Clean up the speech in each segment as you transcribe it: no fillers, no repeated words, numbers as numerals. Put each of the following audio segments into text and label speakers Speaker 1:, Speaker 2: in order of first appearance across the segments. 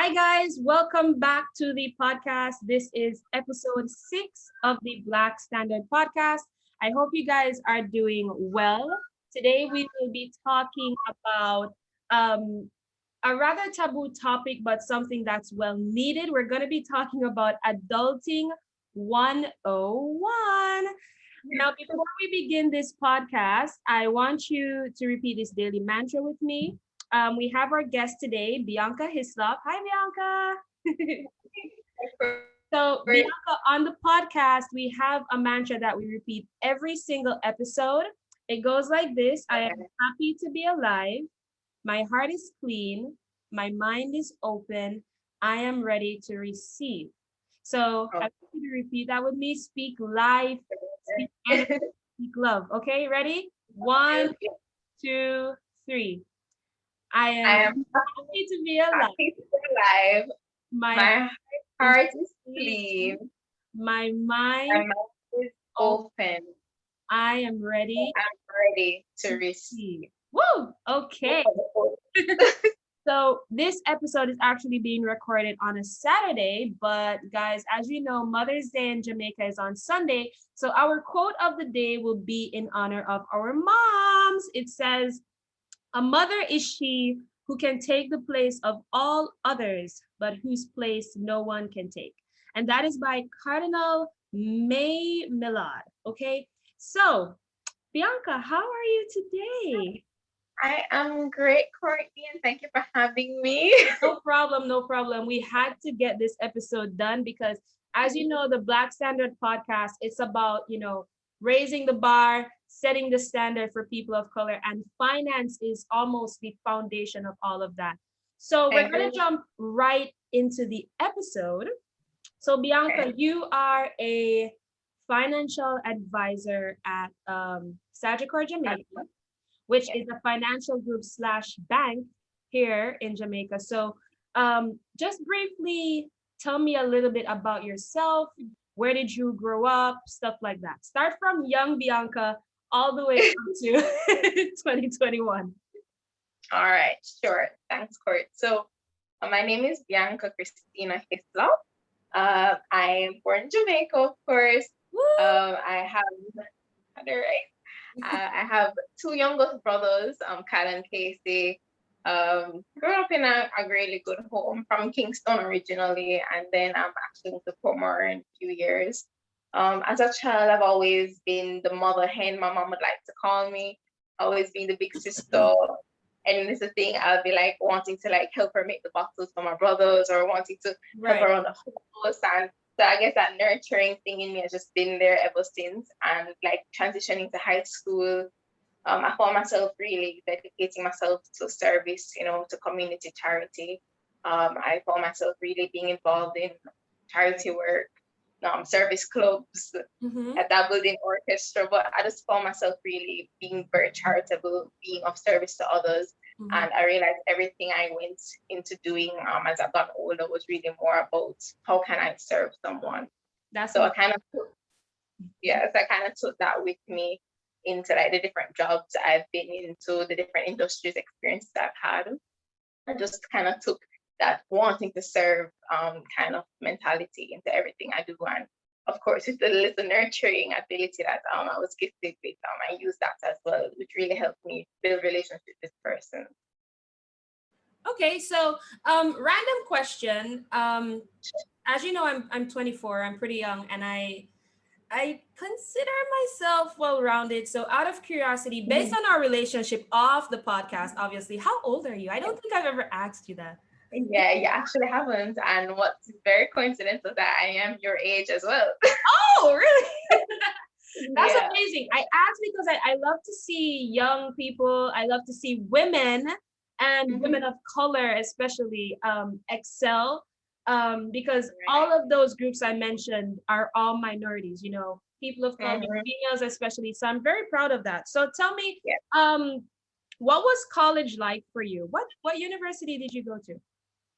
Speaker 1: Hi, guys. Welcome back to the podcast. This is episode 6 of the Black Standard podcast. I hope you guys are doing well. Today, we will be talking about um, a rather taboo topic, but something that's well needed. We're going to be talking about adulting 101. Now, before we begin this podcast, I want you to repeat this daily mantra with me. We have our guest today, Bianca Hislop. Hi, Bianca. So, Bianca, on the podcast, we have a mantra that we repeat every single episode. It goes like this: I am happy to be alive. My heart is clean. My mind is open. I am ready to receive. So, I want you to repeat that with me. Speak life, speak energy, speak love. Okay, ready? One, two, three. I
Speaker 2: I
Speaker 1: am
Speaker 2: am
Speaker 1: happy to be alive.
Speaker 2: happy to be alive.
Speaker 1: My
Speaker 2: My
Speaker 1: is
Speaker 2: heart is
Speaker 1: clean.
Speaker 2: clean.
Speaker 1: My
Speaker 2: My
Speaker 1: mind
Speaker 2: mouth is
Speaker 1: open.
Speaker 2: open.
Speaker 1: I am ready
Speaker 2: I'm ready to
Speaker 1: to
Speaker 2: receive.
Speaker 1: see. Woo! Okay. So this episode is actually being recorded on a Saturday, but guys, as you know, Mother's Day in Jamaica is on Sunday. So our quote of the day will be in honor of our moms. It says, "A mother is she who can take the place of all others, but whose place no one can take." And that is by Cardinal May Millard. Okay. So, Bianca, how are you today?
Speaker 2: I am great, Courtney, and thank you for having me.
Speaker 1: No problem, no problem. We had to get this episode done because, as you know, the Black Standard podcast, it's about, raising the bar, setting the standard for people of color, and finance is almost the foundation of all of that. So we're going to jump right into the episode. So, Bianca, you are a financial advisor at Sagicor Jamaica, which is a financial group slash bank here in Jamaica. So, just briefly tell me a little bit about yourself. Where did you grow up? Stuff like that. Start from young Bianca all the way up to 2021.
Speaker 2: All right, sure. Thanks, Court. So, my name is Bianca Christina Hislop. I'm born in Jamaica, of course. I have, I have two younger brothers, Kyle and Casey. Grew up in a really good home from Kingston originally, and then I'm actually moved to Pomor in a few years. As a child, I've always been the mother hen, my mom would like to call me, always being the big sister. And this is the thing, I'll be like wanting to like help her make the bottles for my brothers or wanting to help her on the house. And so I guess that nurturing thing in me has just been there ever since. And like transitioning to high school, I found myself really dedicating myself to service, to community charity. I found myself really being involved in charity work, service clubs. I dabbled in orchestra, but I just found myself really being very charitable, being of service to others. And I realized everything I went into doing as I got older was really more about how can I serve someone. So I kind of took that with me into like the different jobs I've been into, the different industries experiences I've had. I just kind of took that wanting to serve kind of mentality into everything I do. And of course, with the little nurturing ability that I was gifted with, I use that as well, which really helped me build relationships with this person.
Speaker 1: Okay, so random question. As you know, I'm 24. I'm pretty young, and I consider myself well-rounded. So, out of curiosity, based on our relationship off the podcast, obviously, how old are you? I don't think I've ever asked you that.
Speaker 2: Yeah, you actually haven't. And what's very coincidental that I am your age as well.
Speaker 1: Oh, really? That's amazing. I asked because I love to see young people. I love to see women and women of color, especially, excel. Because all of those groups I mentioned are all minorities, people of color, females especially. So I'm very proud of that. So tell me, what was college like for you? What university did you go to?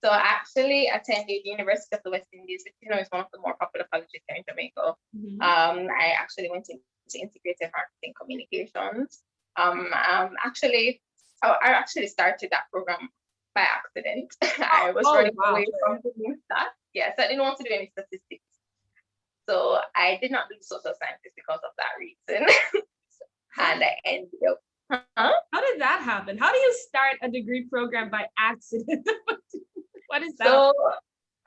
Speaker 2: So I actually attended University of the West Indies, which is one of the more popular colleges here in Jamaica. I actually went into integrated marketing communications. I actually started that program by accident. I was running
Speaker 1: wow.
Speaker 2: away from doing that. Yes, I didn't want to do any statistics. So I did not do social sciences because of that reason. And I ended up,
Speaker 1: How did that happen? How do you start a degree program by accident? What is that?
Speaker 2: So, all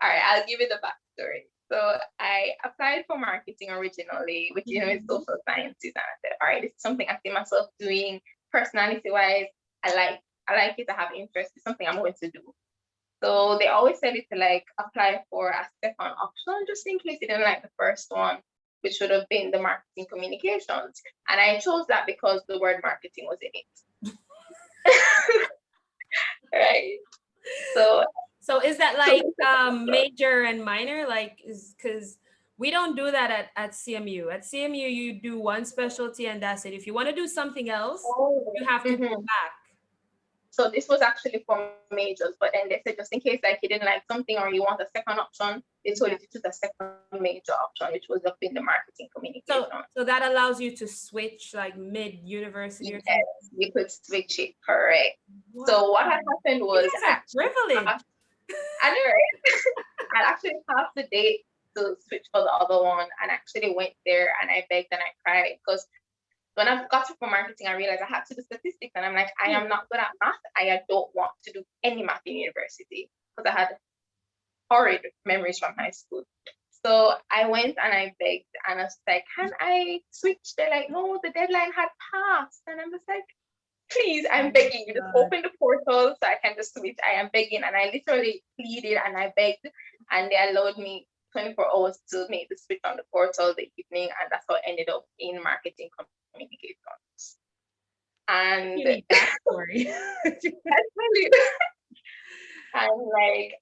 Speaker 2: right, I'll give you the backstory. So I applied for marketing originally, which is social sciences, and I said, all right, this is something I see myself doing personality-wise. I like it. I have interest. It's something I'm going to do. So they always said it to like apply for a second option just in case you didn't like the first one, which would have been the marketing communications. And I chose that because the word marketing was in it. Right.
Speaker 1: So is that like major and minor? Like is because we don't do that at CMU. At CMU, you do one specialty and that's it. If you want to do something else, you have to go back.
Speaker 2: So this was actually for majors, but then they said just in case like you didn't like something or you want a second option, they told you to choose a second major option, which was up in the marketing communication.
Speaker 1: So that allows you to switch like mid-university.
Speaker 2: Yes, you could switch it, correct. Wow. So what had happened was
Speaker 1: privilege.
Speaker 2: Anyway, I actually passed the date to switch for the other one and actually went there and I begged and I cried because when I got to for marketing, I realized I had to do statistics and I'm like, I am not good at math. I don't want to do any math in university because I had horrid memories from high school. So I went and I begged and I was like, can I switch? They're like, no, the deadline had passed. And I'm just like, please, I'm begging you, just open the portal so I can just switch. I am begging. And I literally pleaded and I begged and they allowed me 24 hours to make the switch on the portal the evening. And that's how I ended up in marketing communications. And
Speaker 1: backstory.
Speaker 2: And like,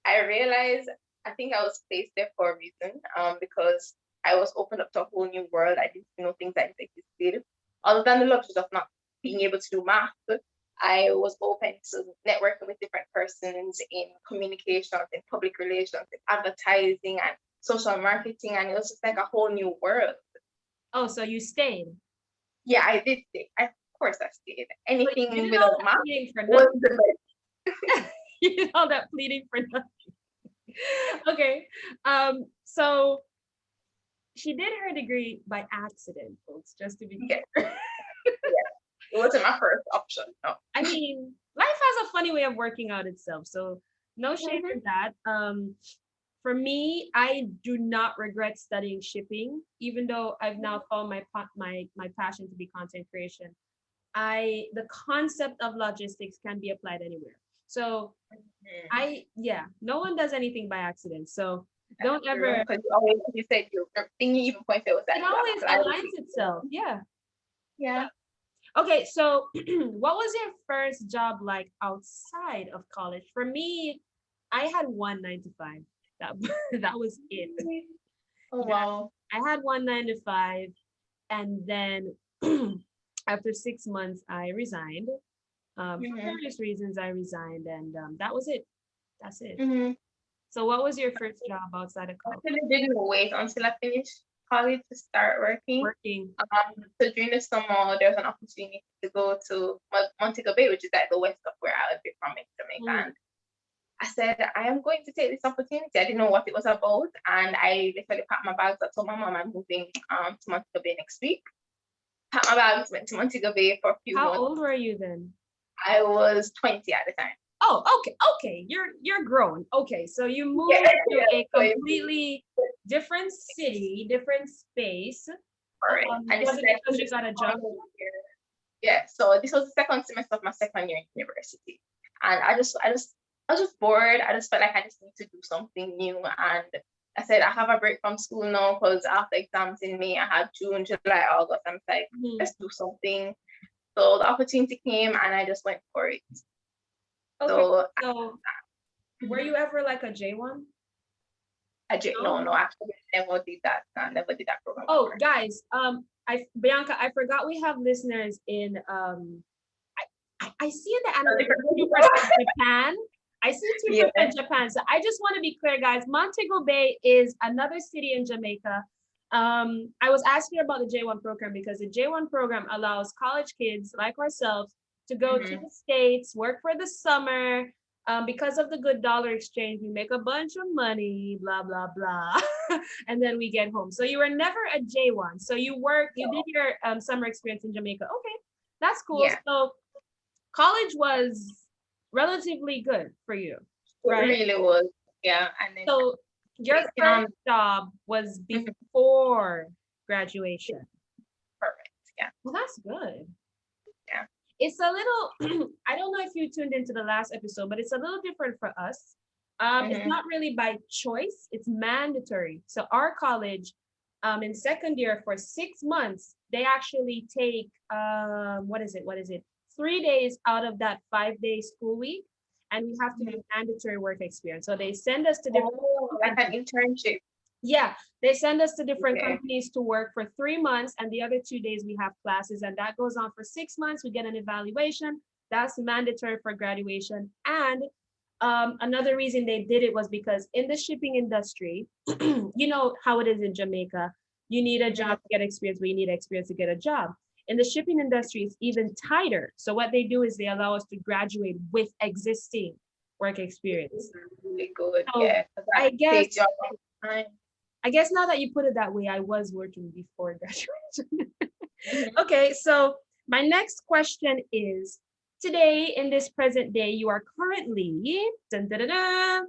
Speaker 2: I realized, I think I was placed there for a reason, because I was opened up to a whole new world. I didn't know things that existed. Other than the luxuries of not being able to do math, I was open to networking with different persons in communications, in public relations, in advertising and social marketing. And it was just like a whole new world.
Speaker 1: Oh, so you stayed?
Speaker 2: Yeah, I did stay. Of course I stayed. Anything without math was the best.
Speaker 1: You did all that pleading for nothing. Okay. So she did her degree by accident, folks, just to be clear.
Speaker 2: Yeah. It wasn't my first option. No.
Speaker 1: I mean, life has a funny way of working out itself. So no shame in that. For me, I do not regret studying shipping, even though I've now found my passion to be content creation. The concept of logistics can be applied anywhere. So no one does anything by accident. So don't ever.
Speaker 2: Because you said your thing you even pointed was that
Speaker 1: it always aligns itself. Yeah.
Speaker 2: Yeah.
Speaker 1: Okay, so what was your first job like outside of college? For me, I had one 9 to 5. That was it.
Speaker 2: Oh wow.
Speaker 1: I had one 9 to 5, and then after 6 months, I resigned. For various reasons, I resigned, and that was it. That's it. So, what was your first job outside of college?
Speaker 2: I didn't wait until I finished college to start working. So during the summer, there was an opportunity to go to Montego-Bay, which is like the west of where I would be from in Jamaica. And I said, I am going to take this opportunity. I didn't know what it was about, and I literally packed my bags. I told my mom I'm moving to Montego-Bay next week. Packed my bags, went to Montego-Bay for a few months.
Speaker 1: How old were you then?
Speaker 2: I was 20 at the time.
Speaker 1: Oh, okay. You're grown. Okay, so you moved to a completely different city, different space.
Speaker 2: Right. And
Speaker 1: was it because you got a job?
Speaker 2: Yeah. So this was the second semester of my second year in university, and I was just bored. I just felt like I just need to do something new, and I said I have a break from school now because after exams in May, I had June, July, August. I'm like, let's do something. So the opportunity came, and I just went for it.
Speaker 1: Okay. So were you ever like a J1?
Speaker 2: No, actually, I never did that. I never did that program.
Speaker 1: Oh, guys, Bianca, I forgot we have listeners in I see in the analytics Japan. I see 2% Japan. So I just want to be clear, guys. Montego Bay is another city in Jamaica. I was asking about the J1 program because the J1 program allows college kids like ourselves to go to
Speaker 2: Mm-hmm.
Speaker 1: the States, work for the summer. Because of the good dollar exchange, we make a bunch of money, blah, blah, blah. And then we get home. So you were never a J1. So you did
Speaker 2: So,
Speaker 1: your summer experience in Jamaica. Okay, that's cool.
Speaker 2: yeah,
Speaker 1: So college was relatively good for you,
Speaker 2: it
Speaker 1: right?
Speaker 2: really was. Yeah. And then
Speaker 1: So your
Speaker 2: taking
Speaker 1: first
Speaker 2: on,
Speaker 1: job was
Speaker 2: mhm,
Speaker 1: before graduation.
Speaker 2: perfect. Yeah.
Speaker 1: Well, that's good.
Speaker 2: Yeah.
Speaker 1: It's a little, I don't know if you tuned into the last episode, but it's a little different for us. It's
Speaker 2: Mm-hmm.
Speaker 1: not really by choice, it's mandatory. So our college, in second year for 6 months, they actually take, what is it? 3 days out of that 5 day school week, and we have to do mandatory work experience. So they send us to different
Speaker 2: Oh, like an
Speaker 1: companies.
Speaker 2: internship.
Speaker 1: Yeah, they send us to different
Speaker 2: Okay.
Speaker 1: companies to work for 3 months, and the other 2 days we have classes, and that goes on for 6 months. We get an evaluation. That's mandatory for graduation. And another reason they did it was because in the shipping industry, you know how it is in Jamaica. You need a
Speaker 2: Mhm.
Speaker 1: job to get experience, but you need experience to get a job. In the shipping industry, it's even tighter. So what they do is they allow us to graduate with existing work experience.
Speaker 2: Really good.
Speaker 1: So
Speaker 2: Yeah. 'Cause that
Speaker 1: I guess
Speaker 2: takes you a long time.
Speaker 1: I guess now that you put it that way, I was working before graduation.
Speaker 2: Mm-hmm.
Speaker 1: Okay, so my next question is today, in this present day, you are currently dun, dun, dun, dun,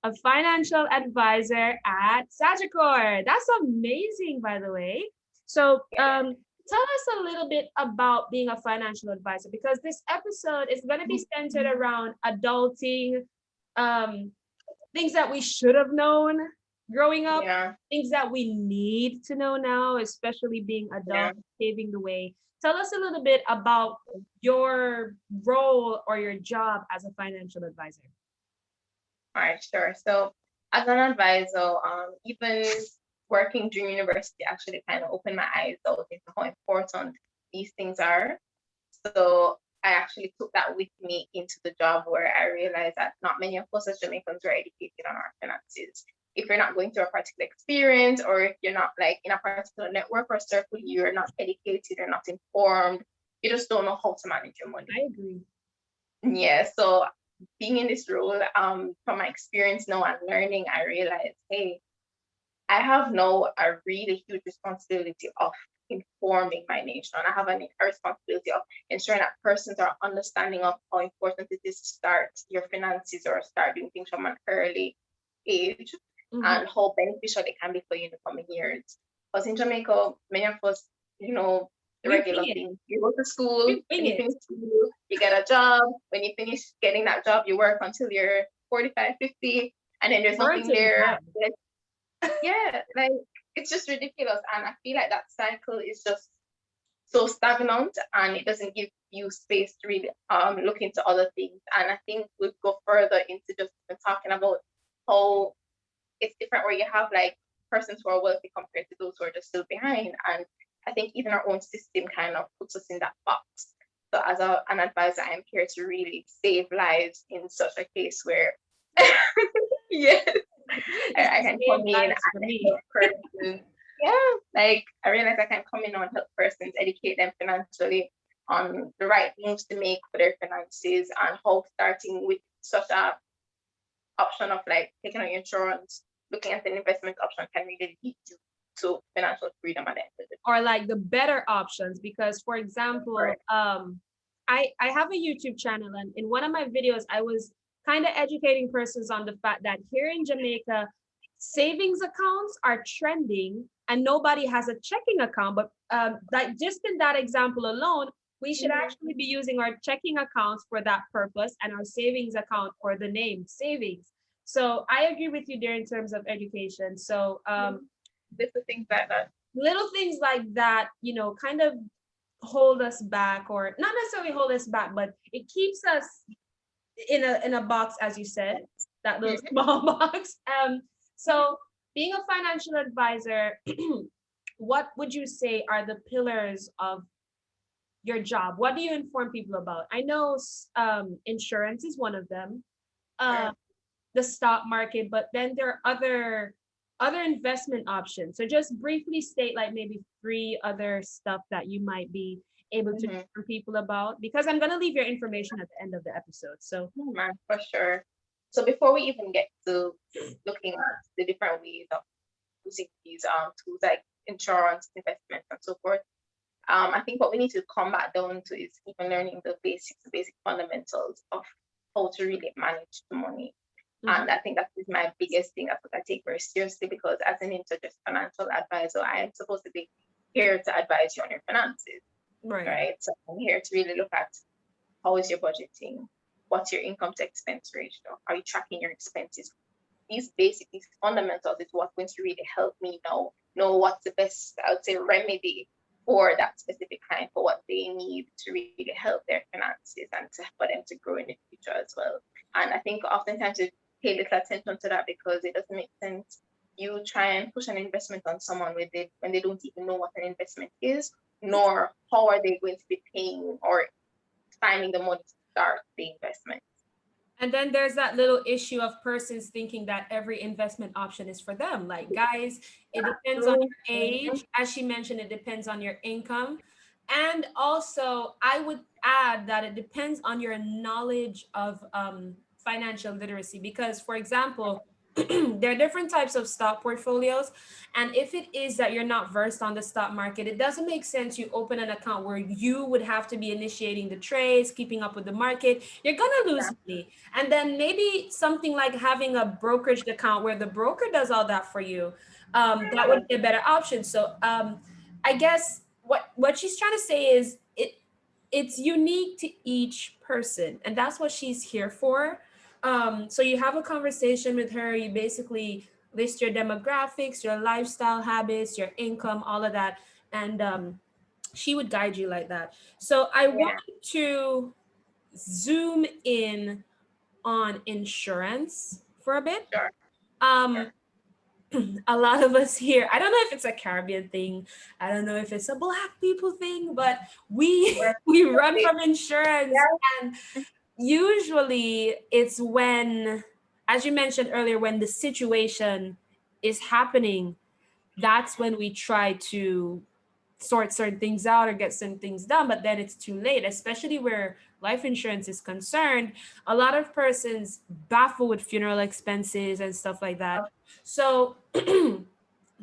Speaker 1: a financial advisor at Sagicor. That's amazing, by the way. So, tell us a little bit about being a financial advisor because this episode is going to be centered around adulting, um, things that we should have known growing up,
Speaker 2: Yeah.
Speaker 1: things that we need to know now, especially being
Speaker 2: Yeah.
Speaker 1: adults, paving the way. Tell us a little bit about your role or your job as a financial advisor.
Speaker 2: All right, sure. So as an advisor, even working during university actually kind of opened my eyes out into how important these things are. So I actually took that with me into the job where I realized that not many of us as Jamaicans are educated on our finances. If you're not going through a particular experience, or if you're not like in a particular network or circle, you're not educated or not informed, you just don't know how to manage your money.
Speaker 1: I agree.
Speaker 2: Yeah, so being in this role, from my experience now and learning, I realized, hey, I have now a really huge responsibility of informing my nation. I have a responsibility of ensuring that persons are understanding of how important it is to start your finances or start doing things from an early age
Speaker 1: Mm-hmm.
Speaker 2: and how beneficial it can be for you in the coming years. Because in Jamaica, many of us, the
Speaker 1: We wing
Speaker 2: regular
Speaker 1: it.
Speaker 2: thing. You go to school,
Speaker 1: We wing
Speaker 2: when you
Speaker 1: it.
Speaker 2: finish school, you get a job. When you finish getting that job, you work until you're 45, 50, and then there's
Speaker 1: Or
Speaker 2: nothing
Speaker 1: until you
Speaker 2: there.
Speaker 1: die.
Speaker 2: Yeah, like it's just ridiculous. And I feel like that cycle is just so stagnant and it doesn't give you space to really look into other things. And I think we'll go further into just talking about how it's different where you have like persons who are wealthy compared to those who are just still behind. And I think even our own system kind of puts us in that box. So as an advisor, I'm here to really save lives in such a case where yes,
Speaker 1: It's
Speaker 2: I
Speaker 1: the
Speaker 2: can come
Speaker 1: same
Speaker 2: in
Speaker 1: lives for
Speaker 2: and
Speaker 1: me.
Speaker 2: help persons. Yeah, like I realize I can come in and help persons, educate them financially on the right moves to make for their finances and how starting with such a option of like taking out insurance, looking at an investment option can really lead you to financial freedom at the end of the
Speaker 1: Or like the better options because for example
Speaker 2: day.
Speaker 1: I have a YouTube channel, and in one of my videos I was kind of educating persons on the fact that here in Jamaica savings accounts are trending and nobody has a checking account, but like just in that example alone we should
Speaker 2: Mhm.
Speaker 1: actually be using our checking accounts for that purpose and our savings account for the name savings. So I agree with you there in terms of education. So
Speaker 2: Little things like that.
Speaker 1: little things like that, kind of hold us back, or not necessarily hold us back, but it keeps us in a box, as you said, that little
Speaker 2: Mhm.
Speaker 1: small box. So being a financial advisor, what would you say are the pillars of your job? What do you inform people about? I know insurance is one of them, uh,
Speaker 2: Sure.
Speaker 1: the stock market, but then there are other investment options. So just briefly state like maybe three other stuff that you might be able to inform people about? Because I'm going to leave your information at the end of the episode. So,
Speaker 2: Man, for sure. So before we even get to looking at the different ways of using these tools like insurance, investments, and so forth, I think what we need to come back down to is even learning the basic fundamentals of how to really manage the money. And I think that is my biggest thing. That's what I take very seriously, because as an just financial advisor, I am supposed to be here to advise you on your finances, right? So I'm here to really look at how is your budgeting, what's your income to expense ratio, are you tracking your expenses? These fundamentals is what's going to really help me know what's the best, I would say, remedy for that specific client, for what they need to really help their finances and for them to grow in the future as well. And I think oftentimes we pay little attention to that because it doesn't make sense you try and push an investment on someone when they don't even know what an investment is, nor how are they going to be paying or finding the money to start the investment.
Speaker 1: And then there's that little issue of persons thinking that every investment option is for them. Like, guys, it depends on your age. As she mentioned, it depends on your income. And also, I would add that it depends on your knowledge of financial literacy. Because, for example, there are different types of stock portfolios. And if it is that you're not versed on the stock market, it doesn't make sense you open an account where you would have to be initiating the trades, keeping up with the market. You're going to lose money. And then maybe something like having a brokerage account where the broker does all that for you, that would be a better option. So I guess what she's trying to say is it's unique to each person. And that's what she's here for. So you have a conversation with her, you basically list your demographics, your lifestyle habits, your income, all of that. And she would guide you like that. So I want to zoom in on insurance for a bit.
Speaker 2: Sure.
Speaker 1: A lot of us here, I don't know if it's a Caribbean thing, I don't know if it's a Black people thing, but we run from insurance. And usually it's when, as you mentioned earlier, when the situation is happening, that's when we try to sort certain things out or get certain things done, but then it's too late, especially where life insurance is concerned. A lot of persons baffle with funeral expenses and stuff like that. So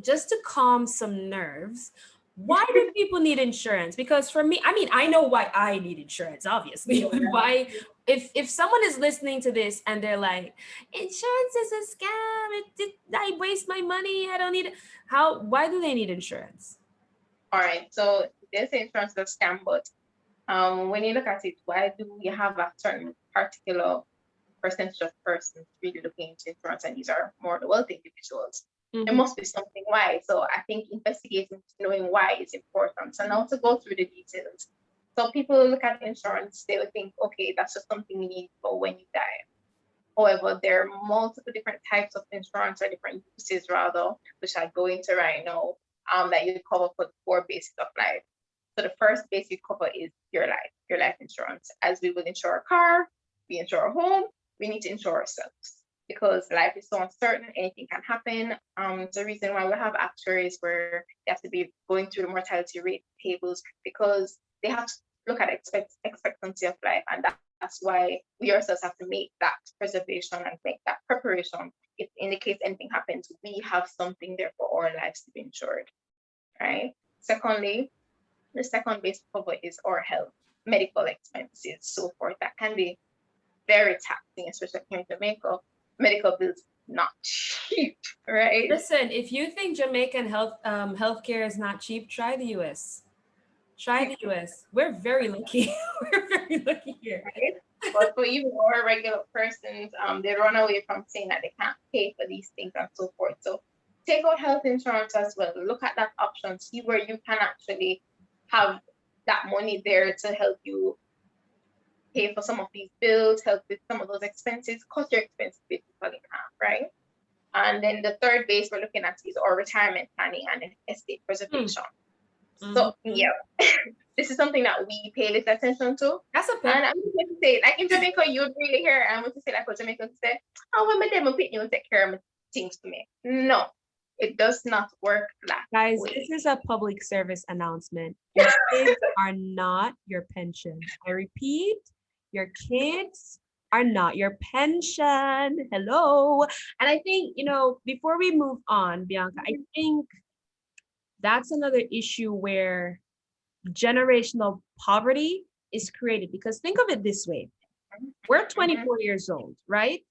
Speaker 1: just to calm some nerves, why do people need insurance? Because for me, I mean, I know why I need insurance, obviously. Why, if someone is listening to this and they're like, insurance is a scam, I waste my money, I don't need it. Why do they need insurance?
Speaker 2: All right, so there's insurance is a scam, but when you look at it, why do we have a certain particular percentage of persons really looking into insurance, and these are more the wealthy individuals? There must be something why. So I think investigating, knowing why is important. So now to go through the details. So people look at insurance, they would think, okay, that's just something you need for when you die. However, there are multiple different types of insurance, or different uses rather, which I go into right now, that you cover for the 4 bases of life. So the first base you cover is your life insurance. As we would insure a car, we insure a home, we need to insure ourselves, because life is so uncertain, anything can happen. The reason why we have actuaries where they have to be going through the mortality rate tables, because they have to look at expectancy of life, and that's why we ourselves have to make that preservation and make that preparation. If in the case anything happens, we have something there for our lives to be insured, right? Secondly, the second base cover is our health, medical expenses, so forth. That can be very taxing, especially here in Jamaica. Medical bills not cheap, right?
Speaker 1: Listen, if you think Jamaican healthcare is not cheap, try the US. Try the US. We're very lucky. We're very lucky here.
Speaker 2: Right? But for even more regular persons, they run away from saying that they can't pay for these things and so forth. So take out health insurance as well. Look at that option. See where you can actually have that money there to help you pay for some of these bills, help with some of those expenses, cut your expenses basically in half, right? And then the third base we're looking at is our retirement planning and estate preservation. So yeah, this is something that we pay little attention to.
Speaker 1: That's a
Speaker 2: And I'm going to say, like in Jamaica, you'd really hear, and I'm going to say, like, what Jamaica say, oh, when my demo pick you take care of my things for me. No, it does not work that
Speaker 1: Guys,
Speaker 2: way.
Speaker 1: this is a public service announcement. Your kids are not your pension. I repeat, your kids are not your pension. Hello. And I think, before we move on, Bianca, I think that's another issue where generational poverty is created, because think of it this way. We're 24 years old, right?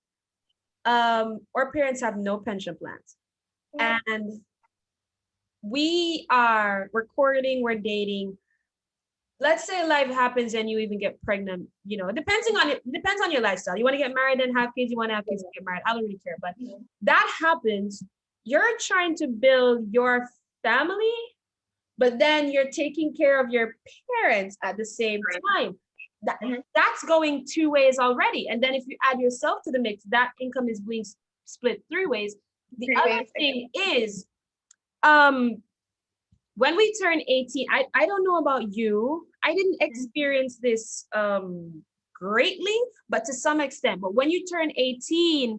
Speaker 1: Our parents have no pension plans. And we're courting, we're dating. Let's say life happens and you even get pregnant, depends on your lifestyle. You want to get married and have kids, you want to have kids and get married. I don't really care. But that happens. You're trying to build your family, but then you're taking care of your parents at the same time. That's going two ways already. And then if you add yourself to the mix, that income is being split three ways. The other thing is, when we turn 18, I don't know about you. I didn't experience this greatly, but to some extent. But when you turn 18,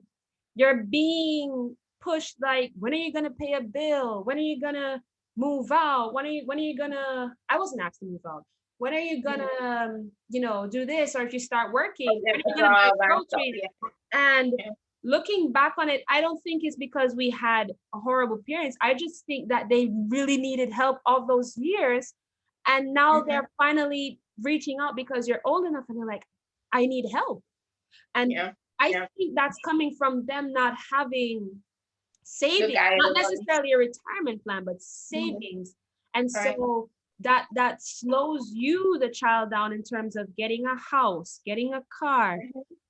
Speaker 1: you're being pushed like, when are you gonna pay a bill? When are you gonna move out? When are you gonna, I wasn't asked to move out. When are you gonna, do this? Or if you start working, when are you gonna buy groceries? And looking back on it, I don't think it's because we had horrible parents. I just think that they really needed help all those years. And now they're finally reaching out because you're old enough and they're like, I need help. And I think that's coming from them not having savings, not necessarily a retirement plan, but savings. And so that slows you, the child, down in terms of getting a house, getting a car.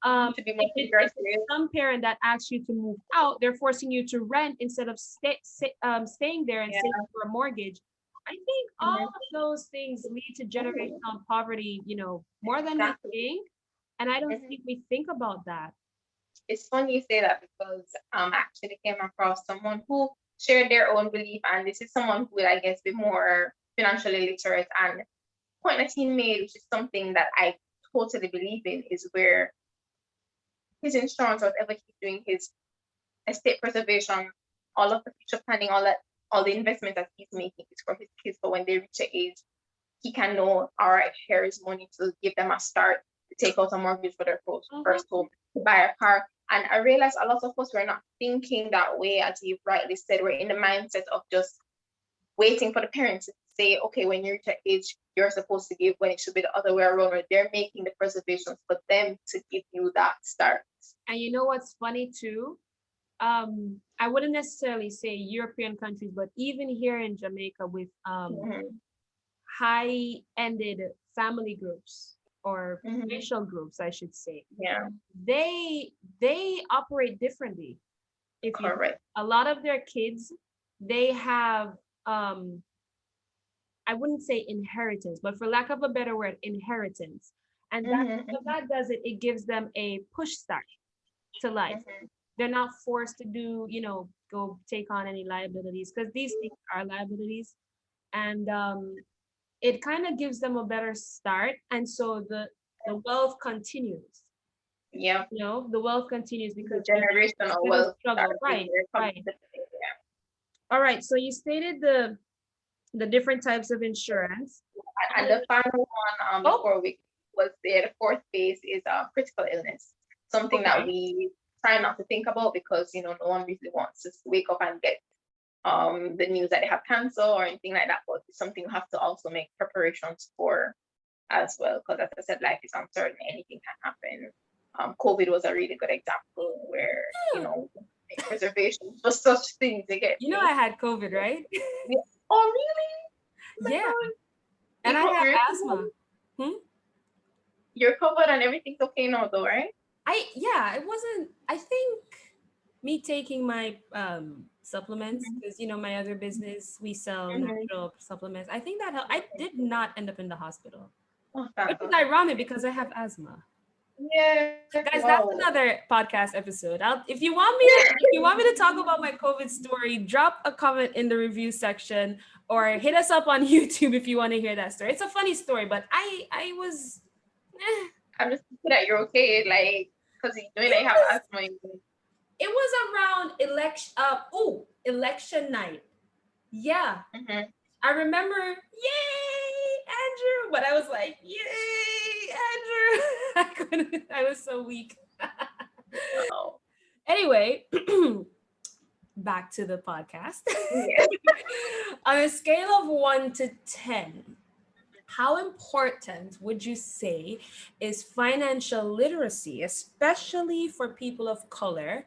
Speaker 1: If it's some parent that asks you to move out, they're forcing you to rent instead of staying there and saving for a mortgage. I think all of those things lead to generational poverty, more than we think. And I don't think we think about that.
Speaker 2: It's funny you say that, because actually came across someone who shared their own belief, and this is someone who would, I guess, be more financially literate. And the point that he made, which is something that I totally believe in, is where his insurance, whatever he's doing, his estate preservation, all of the future planning, all the investment that he's making is for his kids. But when they reach an age, he can know, all right, here is money to give them a start, to take out a mortgage for their first home, to buy a car. And I realize a lot of us, we're not thinking that way. As you rightly said, we're in the mindset of just waiting for the parents to say, okay, when you reach an age, you're supposed to give, when it should be the other way around, where they're making the preservations for them to give you that start.
Speaker 1: And you know what's funny too? I wouldn't necessarily say European countries, but even here in Jamaica with high-ended family groups or racial groups, I should say.
Speaker 2: Yeah.
Speaker 1: They operate differently. A lot of their kids, they have I wouldn't say inheritance, but for lack of a better word, inheritance. And that does it, it gives them a push start to life. They're not forced to do, go take on any liabilities, because these things are liabilities. And it kind of gives them a better start. And so the wealth continues.
Speaker 2: Yeah.
Speaker 1: The wealth continues because
Speaker 2: the generational wealth
Speaker 1: struggle. Right. All right. So you stated the different types of insurance.
Speaker 2: And the final one, before we was there, the fourth phase is critical illness. Something that we try not to think about, because no one really wants to wake up and get the news that they have cancer or anything like that. But it's something you have to also make preparations for as well, because as I said, life is uncertain, anything can happen. COVID was a really good example where make reservations for such things.
Speaker 1: I had COVID, right?
Speaker 2: Oh really?
Speaker 1: Yeah. And I have asthma.
Speaker 2: You're covered and everything's okay now though, right?
Speaker 1: It wasn't, I think me taking my supplements, because my other business, we sell natural supplements. I think that helped. I did not end up in the hospital. Which is ironic because I have asthma.
Speaker 2: Yeah.
Speaker 1: Guys, that's another podcast episode. If you want me to talk about my COVID story, drop a comment in the review section or hit us up on YouTube if you want to hear that story. It's a funny story, but I was
Speaker 2: I'm just thinking that you're okay, like, because you have asthma.
Speaker 1: It was around election. election night. Yeah,
Speaker 2: Mm-hmm.
Speaker 1: I remember, yay, Andrew. But I was like, yay, Andrew. I couldn't, I was so weak.
Speaker 2: Oh,
Speaker 1: Anyway, back to the podcast.
Speaker 2: yeah.
Speaker 1: On a scale of 1 to 10, how important would you say is financial literacy, especially for people of color,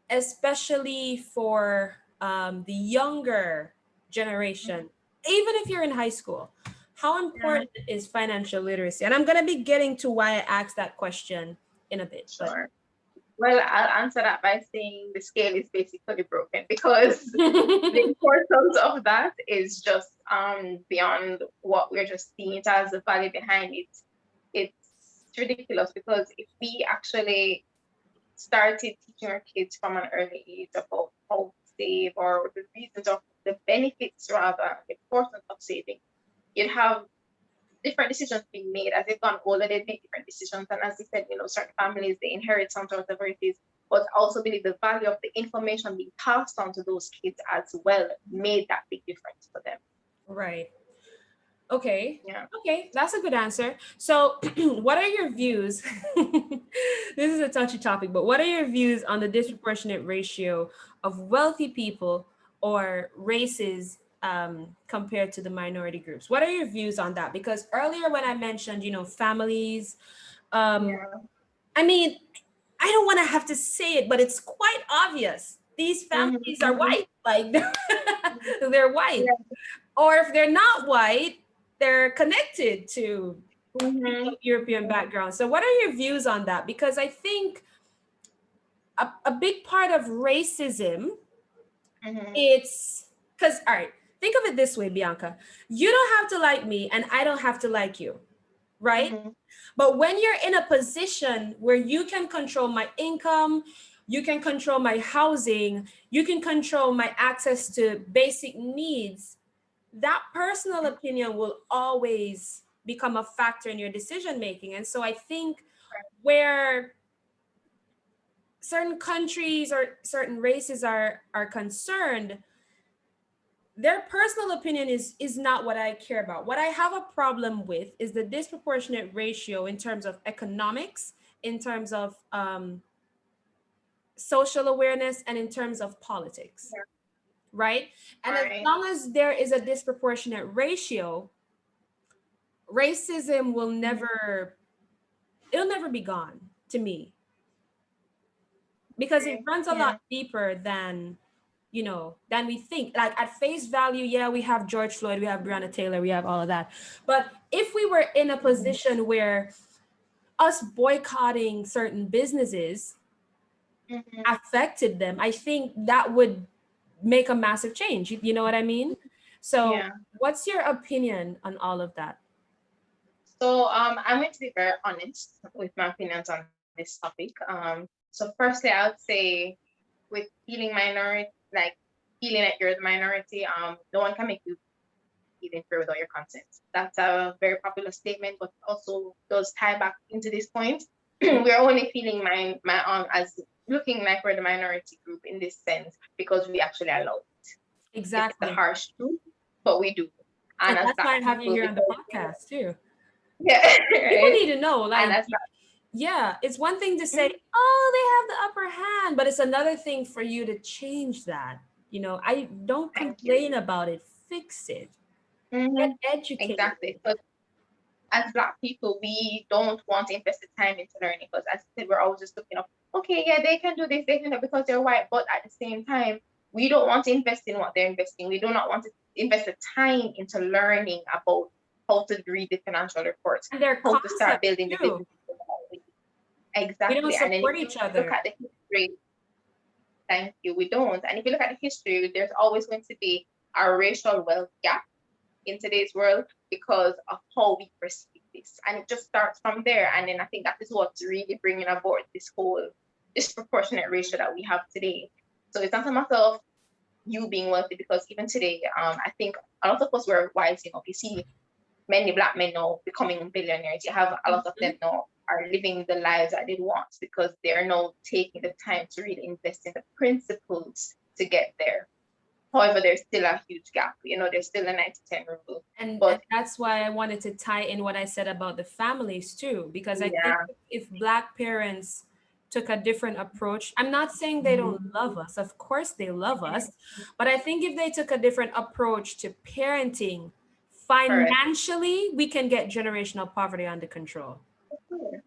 Speaker 1: especially for the younger generation, even if you're in high school? How
Speaker 2: Yeah,
Speaker 1: important is financial literacy? And I'm going to be getting to why I asked that question in a bit, but
Speaker 2: sure. Well, I'll answer that by saying the scale is basically broken because the importance of that is just beyond what we're just seeing it as the value behind it. It's ridiculous because if we actually started teaching our kids from an early age about how to save or the reasons of the benefits rather, the importance of saving, you'd have different decisions being made as they've gone older. They make different decisions, and as you said, certain families they inherit some sort of it, but I also believe the value of the information being passed on to those kids as well made that big difference for them.
Speaker 1: right. Okay.
Speaker 2: Yeah.
Speaker 1: Okay, that's a good answer. So, what are your views? This is a touchy topic, but what are your views on the disproportionate ratio of wealthy people or races compared to the minority groups? What are your views on that? Because earlier when I mentioned, families, um,
Speaker 2: Yeah.
Speaker 1: I mean, I don't want to have to say it, but it's quite obvious. These
Speaker 2: Mm-hmm,
Speaker 1: families are
Speaker 2: mm-hmm.
Speaker 1: white, like they're white,
Speaker 2: Yeah.
Speaker 1: or if they're not white, they're connected to people
Speaker 2: Mm-hmm,
Speaker 1: of European background. So, what are your views on that? Because I think a big part of racism,
Speaker 2: mm-hmm,
Speaker 1: it's because, all right, think of it this way, Bianca. You don't have to like me, and I don't have to like you, right?
Speaker 2: mm-hmm.
Speaker 1: But when you're in a position where you can control my income, you can control my housing, you can control my access to basic needs, that personal opinion will always become a factor in your decision making. And so I think where certain countries or certain races are concerned, their personal opinion is not what I care about. What I have a problem with is the disproportionate ratio in terms of economics, in terms of social awareness, and in terms of politics,
Speaker 2: Yeah.
Speaker 1: right? And as
Speaker 2: Right.
Speaker 1: long as there is a disproportionate ratio, racism will
Speaker 2: Mm-hmm.
Speaker 1: never, it'll never be gone to me, because it
Speaker 2: Okay.
Speaker 1: runs a lot
Speaker 2: Yeah.
Speaker 1: deeper than we think. Like at face value, yeah, we have George Floyd, we have Breonna Taylor, we have all of that. But if we were in a
Speaker 2: Mm-hmm.
Speaker 1: position where us boycotting certain businesses
Speaker 2: Mm-hmm.
Speaker 1: affected them, I think that would make a massive change. You know what I mean? So,
Speaker 2: Yeah.
Speaker 1: what's your opinion on all of that?
Speaker 2: So I'm going to be very honest with my opinions on this topic. So firstly, I would say with feeling minority, like feeling like you're the minority, no one can make you feeling free without your consent. That's a very popular statement, but also does tie back into this point. We're only feeling my as looking like we're the minority group in this sense because we actually allow it. It's the
Speaker 1: Exactly.
Speaker 2: harsh truth, but we do. And
Speaker 1: And
Speaker 2: as
Speaker 1: that's
Speaker 2: black
Speaker 1: why I have you
Speaker 2: people,
Speaker 1: here on the
Speaker 2: because
Speaker 1: podcast too.
Speaker 2: yeah,
Speaker 1: People
Speaker 2: right.
Speaker 1: need to know,
Speaker 2: And
Speaker 1: like,
Speaker 2: as black,
Speaker 1: yeah, it's one thing to say,
Speaker 2: mm,
Speaker 1: oh, they have the upper hand, but it's another thing for you to change that. I don't
Speaker 2: thank you.
Speaker 1: complain about it, fix it, get
Speaker 2: Hmm.
Speaker 1: educated.
Speaker 2: Exactly. But as black people, we don't want to invest the time into learning because as I said, we're always just looking up, okay, yeah, they can do this, they can do it because they're white. But at the same time, we don't want to invest in what they're investing. We do not want to invest the time into learning about how to read the financial reports,
Speaker 1: And their
Speaker 2: how to start
Speaker 1: concepts
Speaker 2: building the
Speaker 1: too.
Speaker 2: business.
Speaker 1: We don't
Speaker 2: Exactly. And then if
Speaker 1: support
Speaker 2: you
Speaker 1: each
Speaker 2: look
Speaker 1: other.
Speaker 2: at the history, thank you, we don't. And if you look at the history, there's always going to be a racial wealth gap in today's world because of how we perceive this. And it just starts from there. And then I think that is what's really bringing about this whole disproportionate ratio that we have today. So it's not a matter of you being wealthy because even today, I think a lot of us were wising up. You see many black men now becoming billionaires. You have a lot of them
Speaker 1: Mhm.
Speaker 2: now are living the lives that they want because they're now taking the time to really invest in the principles to get there. However, there's still a huge gap. There's still a 90-10 rule.
Speaker 1: And
Speaker 2: But
Speaker 1: that's why I wanted to tie in what I said about the families too, because I think
Speaker 2: yeah,
Speaker 1: if Black parents took a different approach, I'm not saying they don't love us, of course they love us, but I think if they took a different approach to parenting,
Speaker 2: correct.
Speaker 1: financially, we can get generational poverty under control.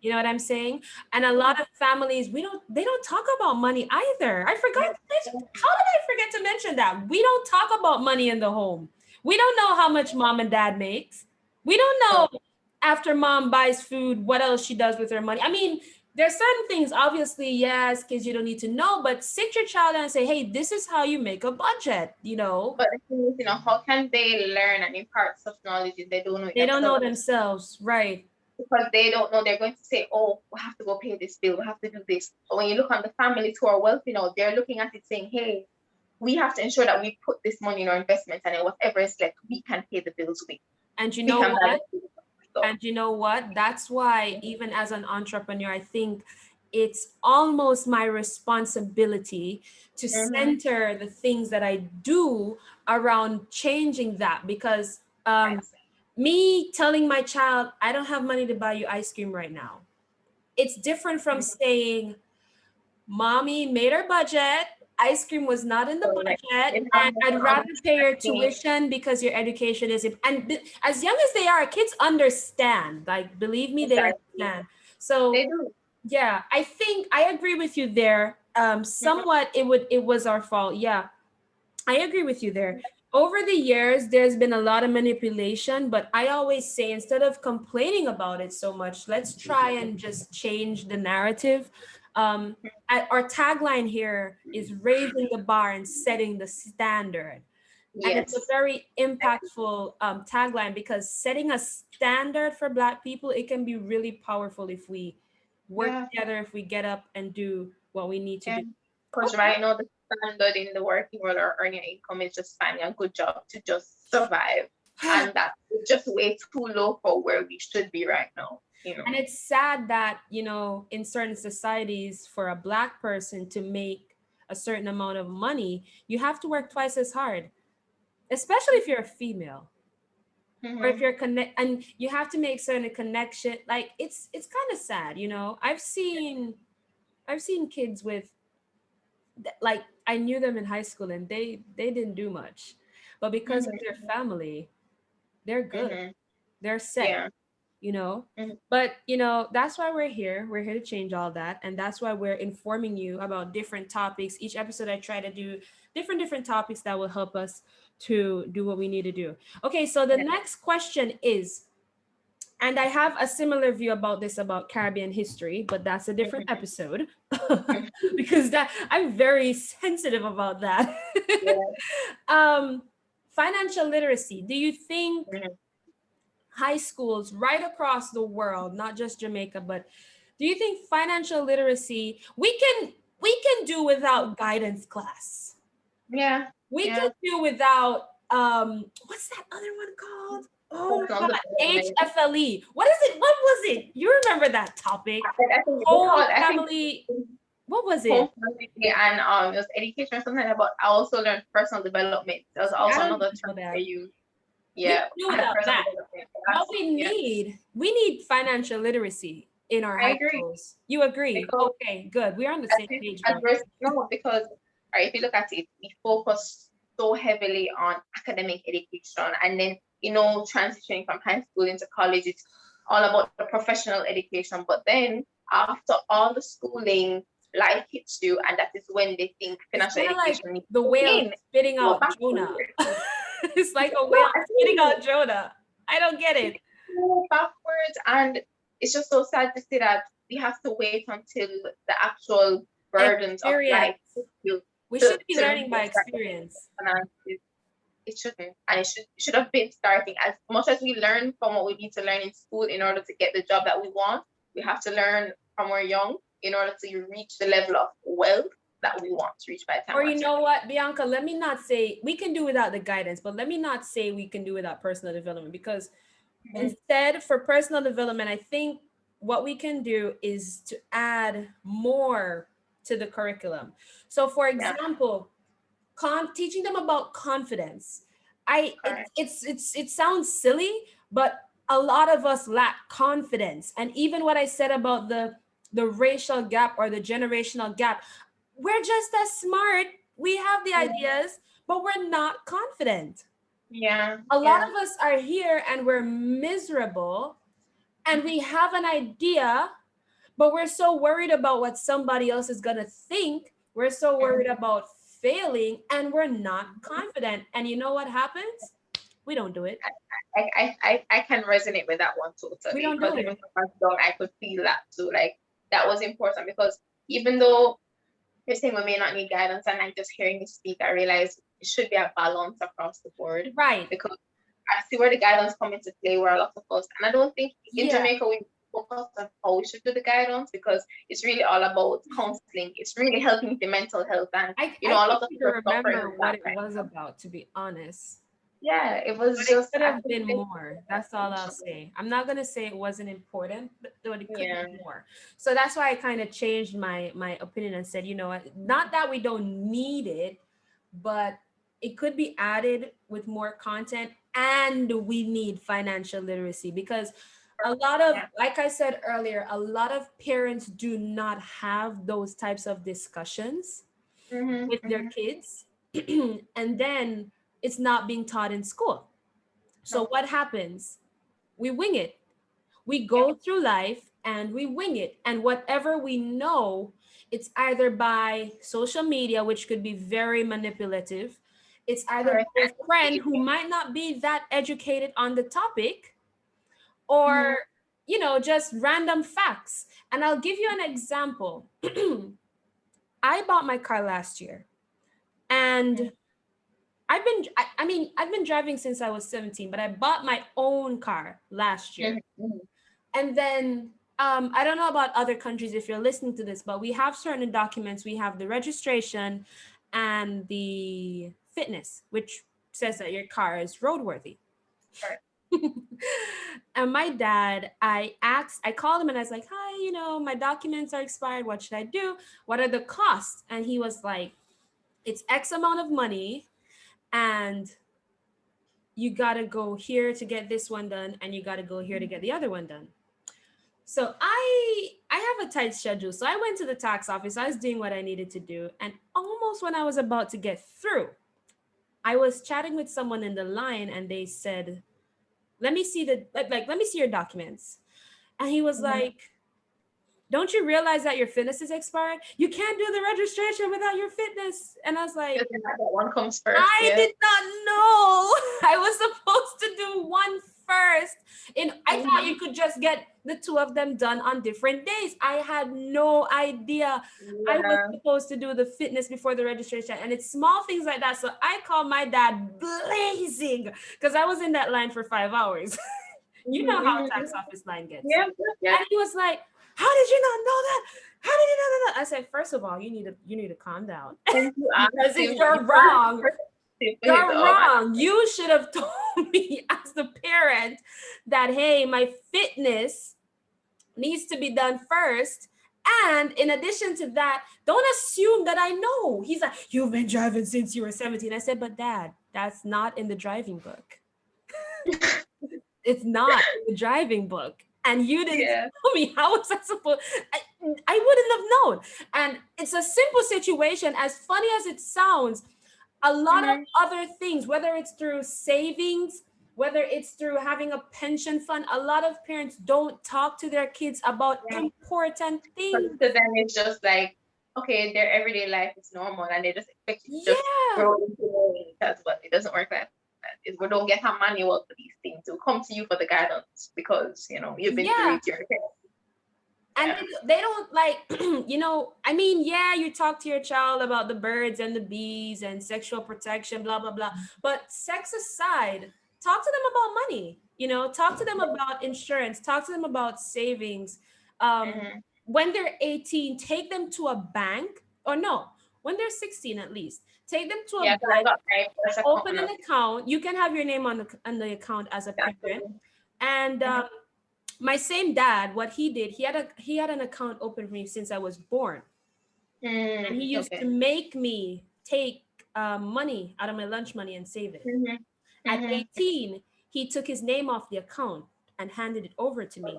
Speaker 1: You know what I'm saying? And a lot of families, they don't talk about money either. I forgot to mention, how did I forget to mention that? We don't talk about money in the home. We don't know how much mom and dad makes. We don't
Speaker 2: So,
Speaker 1: know after mom buys food, what else she does with her money. I mean, there's certain things, obviously, yes, kids, you don't need to know, but sit your child down and say, hey, this is how you make a budget, you know?
Speaker 2: but the thing is, how can they learn and impart such knowledge if they don't know it
Speaker 1: They don't know
Speaker 2: themselves?
Speaker 1: themselves, right?
Speaker 2: Because they don't know, they're going to say, oh, we have to go pay this bill, we have to do this. But when you look on the families who are wealthy now, they're looking at it saying, hey, we have to ensure that we put this money in our investments, and then whatever is left, we can pay the bills with.
Speaker 1: And you
Speaker 2: We
Speaker 1: know
Speaker 2: can buy
Speaker 1: what?
Speaker 2: the food stuff.
Speaker 1: And you know what? That's why, even as an entrepreneur, I think it's almost my responsibility to
Speaker 2: Mm-hmm.
Speaker 1: center the things that I do around changing that. Because
Speaker 2: Yes.
Speaker 1: me telling my child, I don't have money to buy you ice cream right now, it's different from
Speaker 2: Mhm.
Speaker 1: saying, Mommy made her budget. Ice cream was not in the
Speaker 2: So like,
Speaker 1: budget,
Speaker 2: they have
Speaker 1: and
Speaker 2: more
Speaker 1: I'd rather pay your
Speaker 2: understanding.
Speaker 1: tuition because your education is. As young as they are, kids understand. Like, believe me, they
Speaker 2: Exactly.
Speaker 1: understand. So
Speaker 2: They do.
Speaker 1: yeah, I think I agree with you there.
Speaker 2: Mhm.
Speaker 1: Somewhat, it was our fault. Yeah, I agree with you there. Over the years, there's been a lot of manipulation, but I always say, instead of complaining about it so much, let's try and just change the narrative. Um, our tagline here is raising the bar and setting the standard. And it's a
Speaker 2: Yes.
Speaker 1: very impactful tagline, because setting a standard for Black people, it can be really powerful if we work
Speaker 2: Yeah.
Speaker 1: together, if we get up and do what we need to
Speaker 2: Yeah.
Speaker 1: do.
Speaker 2: Because
Speaker 1: Okay.
Speaker 2: right now the standard in the working world or earning income is just finding a good job to just survive. And that's just way too low for where we should be right now.
Speaker 1: And it's sad that, in certain societies, for a Black person to make a certain amount of money, you have to work twice as hard, especially if you're a female, or if
Speaker 2: Mm-hmm.
Speaker 1: you're connect, and you have to make certain connection. Like, it's kind of sad, I've seen kids with, like, I knew them in high school and they didn't do much, but because of their family, they're good,
Speaker 2: Mm-hmm.
Speaker 1: they're set,
Speaker 2: Yeah.
Speaker 1: you know
Speaker 2: Mm-hmm.
Speaker 1: but that's why we're here to change all that, and that's why we're informing you about different topics. Each episode I try to do different topics that will help us to do what we need to do. Okay, so the
Speaker 2: Yeah.
Speaker 1: next question is, and I have a similar view about this, about Caribbean history, but that's a different
Speaker 2: Mm-hmm.
Speaker 1: episode.
Speaker 2: Mm-hmm.
Speaker 1: Because that I'm very sensitive about that.
Speaker 2: Yeah.
Speaker 1: um Financial literacy, do you think
Speaker 2: Mm-hmm.
Speaker 1: high schools right across the world, not just Jamaica, but do you think financial literacy, we can do without guidance class?
Speaker 2: Yeah.
Speaker 1: We can
Speaker 2: Yeah.
Speaker 1: do without what's that other one called? Oh my
Speaker 2: Personal
Speaker 1: god,
Speaker 2: development.
Speaker 1: HFLE. What is it? What was it? You remember that topic?
Speaker 2: I think they call
Speaker 1: Home
Speaker 2: it, I think
Speaker 1: family. What was it?
Speaker 2: home family and it was education or something about. I also learned personal development. There was
Speaker 1: See, I
Speaker 2: also
Speaker 1: don't
Speaker 2: another
Speaker 1: even
Speaker 2: term
Speaker 1: know
Speaker 2: they
Speaker 1: that.
Speaker 2: use.
Speaker 1: We
Speaker 2: Yeah,
Speaker 1: can do
Speaker 2: I had
Speaker 1: without
Speaker 2: personal
Speaker 1: that.
Speaker 2: development
Speaker 1: What
Speaker 2: class.
Speaker 1: we
Speaker 2: Yeah,
Speaker 1: need, we need financial literacy in our
Speaker 2: I
Speaker 1: high
Speaker 2: agree
Speaker 1: schools. You agree?
Speaker 2: because
Speaker 1: Okay, good. We're on the
Speaker 2: as
Speaker 1: same
Speaker 2: if
Speaker 1: page, girl.
Speaker 2: address no because if you look at it, we focus so heavily on academic education, and then transitioning from high school into college, it's all about the professional education. But then after all the schooling, life hits you, and that is when they think
Speaker 1: It's
Speaker 2: financial
Speaker 1: kind of like
Speaker 2: education needs
Speaker 1: the
Speaker 2: to
Speaker 1: whale
Speaker 2: begin.
Speaker 1: spitting
Speaker 2: Go
Speaker 1: out
Speaker 2: back
Speaker 1: Jonah. It's like a
Speaker 2: no,
Speaker 1: whale
Speaker 2: I
Speaker 1: spitting
Speaker 2: think
Speaker 1: out Jonah. I don't get it.
Speaker 2: go backwards, and it's just so sad to see that we have to wait until the actual burdens of life
Speaker 1: Experience.
Speaker 2: hit you
Speaker 1: We
Speaker 2: to
Speaker 1: should be
Speaker 2: really
Speaker 1: learning by
Speaker 2: start getting
Speaker 1: experience.
Speaker 2: finances. It shouldn't, and it should have been starting. As much as we learn from what we need to learn in school in order to get the job that we want, we have to learn from we're young in order to reach the level of wealth that we want to reach by the time
Speaker 1: Or
Speaker 2: we're
Speaker 1: you
Speaker 2: a
Speaker 1: know
Speaker 2: certain
Speaker 1: what, Bianca, let me not say we can do without the guidance, but let me not say we can do without personal development, because
Speaker 2: age.
Speaker 1: instead, for personal development, I think what we can do is to add more to the curriculum. So, for
Speaker 2: Yeah.
Speaker 1: example, teaching them about confidence. I it,
Speaker 2: Correct.
Speaker 1: it's it sounds silly, but a lot of us lack confidence. And even what I said about the racial gap or the generational gap, we're just as smart. We have the
Speaker 2: Yeah.
Speaker 1: ideas, but we're not confident.
Speaker 2: Yeah.
Speaker 1: A lot
Speaker 2: Yeah.
Speaker 1: of us are here and we're miserable and we have an idea, but we're so worried about what somebody else is going to think. We're so worried about failing and we're not confident. And you know what happens? We don't do it.
Speaker 2: I can resonate with that one
Speaker 1: We
Speaker 2: totally
Speaker 1: don't
Speaker 2: because
Speaker 1: do
Speaker 2: even
Speaker 1: it.
Speaker 2: from my young, I could feel that too. Like that was important because even though you're saying we may not need guidance, and I just hearing you speak, I realize it should be a balance across the board
Speaker 1: Right.
Speaker 2: because I see where the guidance come into play where a lot of us, and I don't think in
Speaker 1: Yeah.
Speaker 2: Jamaica we focus on how we should do the guidance because it's really all about counseling. It's really helping with the mental health, and
Speaker 1: I
Speaker 2: a
Speaker 1: can't
Speaker 2: lot of
Speaker 1: even
Speaker 2: people suffering
Speaker 1: remember
Speaker 2: with
Speaker 1: what
Speaker 2: that
Speaker 1: it
Speaker 2: kind
Speaker 1: was
Speaker 2: of.
Speaker 1: about, to be honest.
Speaker 2: Yeah, it
Speaker 1: But
Speaker 2: was
Speaker 1: it
Speaker 2: just
Speaker 1: could
Speaker 2: I
Speaker 1: have
Speaker 2: think
Speaker 1: been
Speaker 2: it's
Speaker 1: more. That's all I'll say. I'm not gonna say it wasn't important, but it could
Speaker 2: yeah.
Speaker 1: be more. So that's why I kind of changed my opinion and said, you know what, not that we don't need it, but it could be added with more content, and we need financial literacy because a lot of,
Speaker 2: Yeah.
Speaker 1: like I said earlier, a lot of parents do not have those types of discussions with their
Speaker 2: Mm-hmm.
Speaker 1: kids, and then it's not being taught in school. So
Speaker 2: No.
Speaker 1: what happens? We wing it. We
Speaker 2: Yeah.
Speaker 1: go through life and we wing it. And whatever we know, it's either by social media, which could be very manipulative. It's either
Speaker 2: Correct.
Speaker 1: by a friend who might not be that educated on the topic, or,
Speaker 2: Mm-hmm.
Speaker 1: just random facts. And I'll give you an example. I bought my car last year, and I mean, I've been driving since I was 17, but I bought my own car last year.
Speaker 2: Mm-hmm.
Speaker 1: And then I don't know about other countries if you're listening to this, but we have certain documents. We have the registration and the fitness, which says that your car is roadworthy.
Speaker 2: Correct.
Speaker 1: And my dad, I called him and I was like, hi, my documents are expired. What should I do? What are the costs? And he was like, it's X amount of money, and you got to go here to get this one done, and you got to go here to get the other one done. So I have a tight schedule. So I went to the tax office. I was doing what I needed to do. And almost when I was about to get through, I was chatting with someone in the line and they said, let me see let me see your documents. And he was
Speaker 2: Mm-hmm.
Speaker 1: like, don't you realize that your fitness is expired? You can't do the registration without your fitness. And I was like,
Speaker 2: Because that one comes first.
Speaker 1: I
Speaker 2: Yeah.
Speaker 1: did not know I was supposed to do one first. I thought
Speaker 2: Mm-hmm.
Speaker 1: you could just get the two of them done on different days. I had no idea I was
Speaker 2: Yeah.
Speaker 1: supposed to do the fitness before the registration. And it's small things like that. So I called my dad blazing because I was in that line for 5 hours. You know how a tax
Speaker 2: Mm-hmm.
Speaker 1: office line gets.
Speaker 2: Yeah. Yeah.
Speaker 1: And he was like, how did you not know that? How did you not know that? I said, first of all, you need to calm down.
Speaker 2: Thank you,
Speaker 1: Because if
Speaker 2: active.
Speaker 1: you're wrong,
Speaker 2: Perspective
Speaker 1: you're
Speaker 2: of
Speaker 1: wrong. You should have told me as the parent that, hey, my fitness needs to be done first. And in addition to that, don't assume that I know. He's like, you've been driving since you were 17. I said, but dad, that's not in the driving book. It's not in the driving book. And you didn't
Speaker 2: yeah.
Speaker 1: tell me. How was I supposed? I wouldn't have known. And it's a simple situation. As funny as it sounds, a lot of
Speaker 2: Mm-hmm.
Speaker 1: other things, whether it's through savings, whether it's through having a pension fund, a lot of parents don't talk to their kids about
Speaker 2: Yeah.
Speaker 1: important
Speaker 2: Because
Speaker 1: things.
Speaker 2: to them it's just like, okay, their everyday life is normal and they just expect you to just
Speaker 1: Yeah.
Speaker 2: grow into it. That's what it doesn't work like that. We don't get a manual for these things. We'll come to you for the guidance because you've been through
Speaker 1: Yeah.
Speaker 2: it yourself.
Speaker 1: And
Speaker 2: Yeah.
Speaker 1: they don't like, I mean, yeah, you talk to your child about the birds and the bees and sexual protection, blah, blah, blah. But sex aside, talk to them about money, talk to them about insurance, talk to them about savings.
Speaker 2: Mm-hmm.
Speaker 1: When they're 18, take them to a bank, or no, when they're 16 at least, take them to a
Speaker 2: Yeah, because I
Speaker 1: bank,
Speaker 2: got my first account
Speaker 1: open
Speaker 2: on
Speaker 1: an account. You can have your name on the account as a
Speaker 2: that.
Speaker 1: parent. And
Speaker 2: Mm-hmm.
Speaker 1: my same dad, what he did, he had an account open for me since I was born, and he used to
Speaker 2: Okay.
Speaker 1: make me take money out of my lunch money and save it.
Speaker 2: Mm-hmm.
Speaker 1: At
Speaker 2: Mm-hmm.
Speaker 1: 18, he took his name off the account and handed it over to me.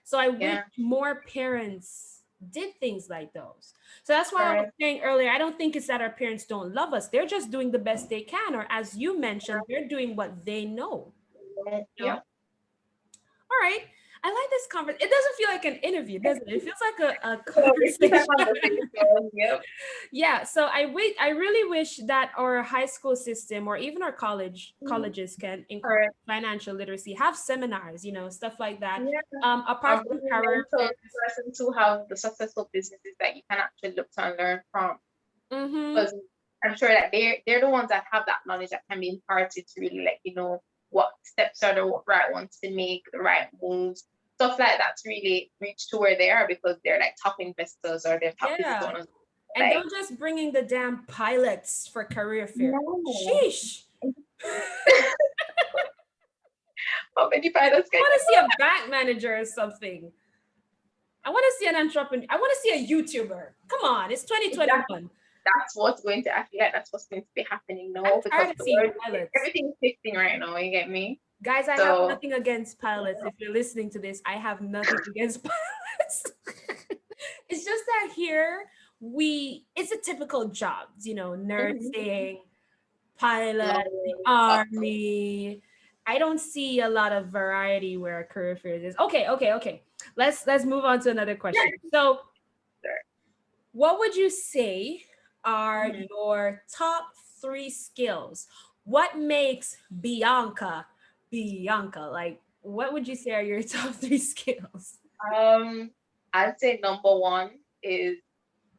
Speaker 1: So I wish
Speaker 2: Yeah.
Speaker 1: more parents did things like those. So that's why I was
Speaker 2: Correct.
Speaker 1: saying earlier, I don't think it's that our parents don't love us. They're just doing the best they can, or as you mentioned, they're doing what they know. You know?
Speaker 2: Yeah.
Speaker 1: All right. I like this conversation. It doesn't feel like an interview, does it? It feels like a
Speaker 2: So it's just a
Speaker 1: conversation.
Speaker 2: conversation. Yep.
Speaker 1: Yeah, so I really wish that our high school system or even our
Speaker 2: Mhm.
Speaker 1: colleges can encourage
Speaker 2: Correct.
Speaker 1: financial literacy, have seminars, stuff like that.
Speaker 2: Yeah.
Speaker 1: Apart from
Speaker 2: Bringing
Speaker 1: career
Speaker 2: mental
Speaker 1: fairs.
Speaker 2: persons who have the successful businesses that you can actually look to and learn from.
Speaker 1: Mm-hmm.
Speaker 2: Because I'm sure that they're the ones that have that knowledge that can be imparted to really like, what steps are the right ones to make, the right moves, stuff like that to really reach to where they are because they're like top investors or they're top business
Speaker 1: Yeah.
Speaker 2: owners.
Speaker 1: And
Speaker 2: Like,
Speaker 1: don't just bring in the damn pilots for career fair.
Speaker 2: no.
Speaker 1: Sheesh.
Speaker 2: How many pilots
Speaker 1: I
Speaker 2: can
Speaker 1: want
Speaker 2: you
Speaker 1: to see a bank manager or something. I want to see an entrepreneur. I want to see a YouTuber. Come on, it's
Speaker 2: that
Speaker 1: 2021.
Speaker 2: that's what's going to I feel like that's what's going to be happening
Speaker 1: I'm
Speaker 2: now because
Speaker 1: tired of
Speaker 2: the
Speaker 1: seeing
Speaker 2: world
Speaker 1: pilots.
Speaker 2: everything's shifting right now, you get me?
Speaker 1: Guys, I have
Speaker 2: So
Speaker 1: nothing against pilots. If you're listening to this, I have nothing against pilots. It's just that here it's a typical jobs,
Speaker 2: mhm.
Speaker 1: nursing, pilot, the
Speaker 2: Love doctor.
Speaker 1: army. I don't see a lot of variety where career fairs is. Okay, okay, okay. Let's move on to another question. So, what would you say are
Speaker 2: Mhm.
Speaker 1: your top three skills? What makes Bianca? Like, what would you say are your top three skills?
Speaker 2: Um, I'd say number one is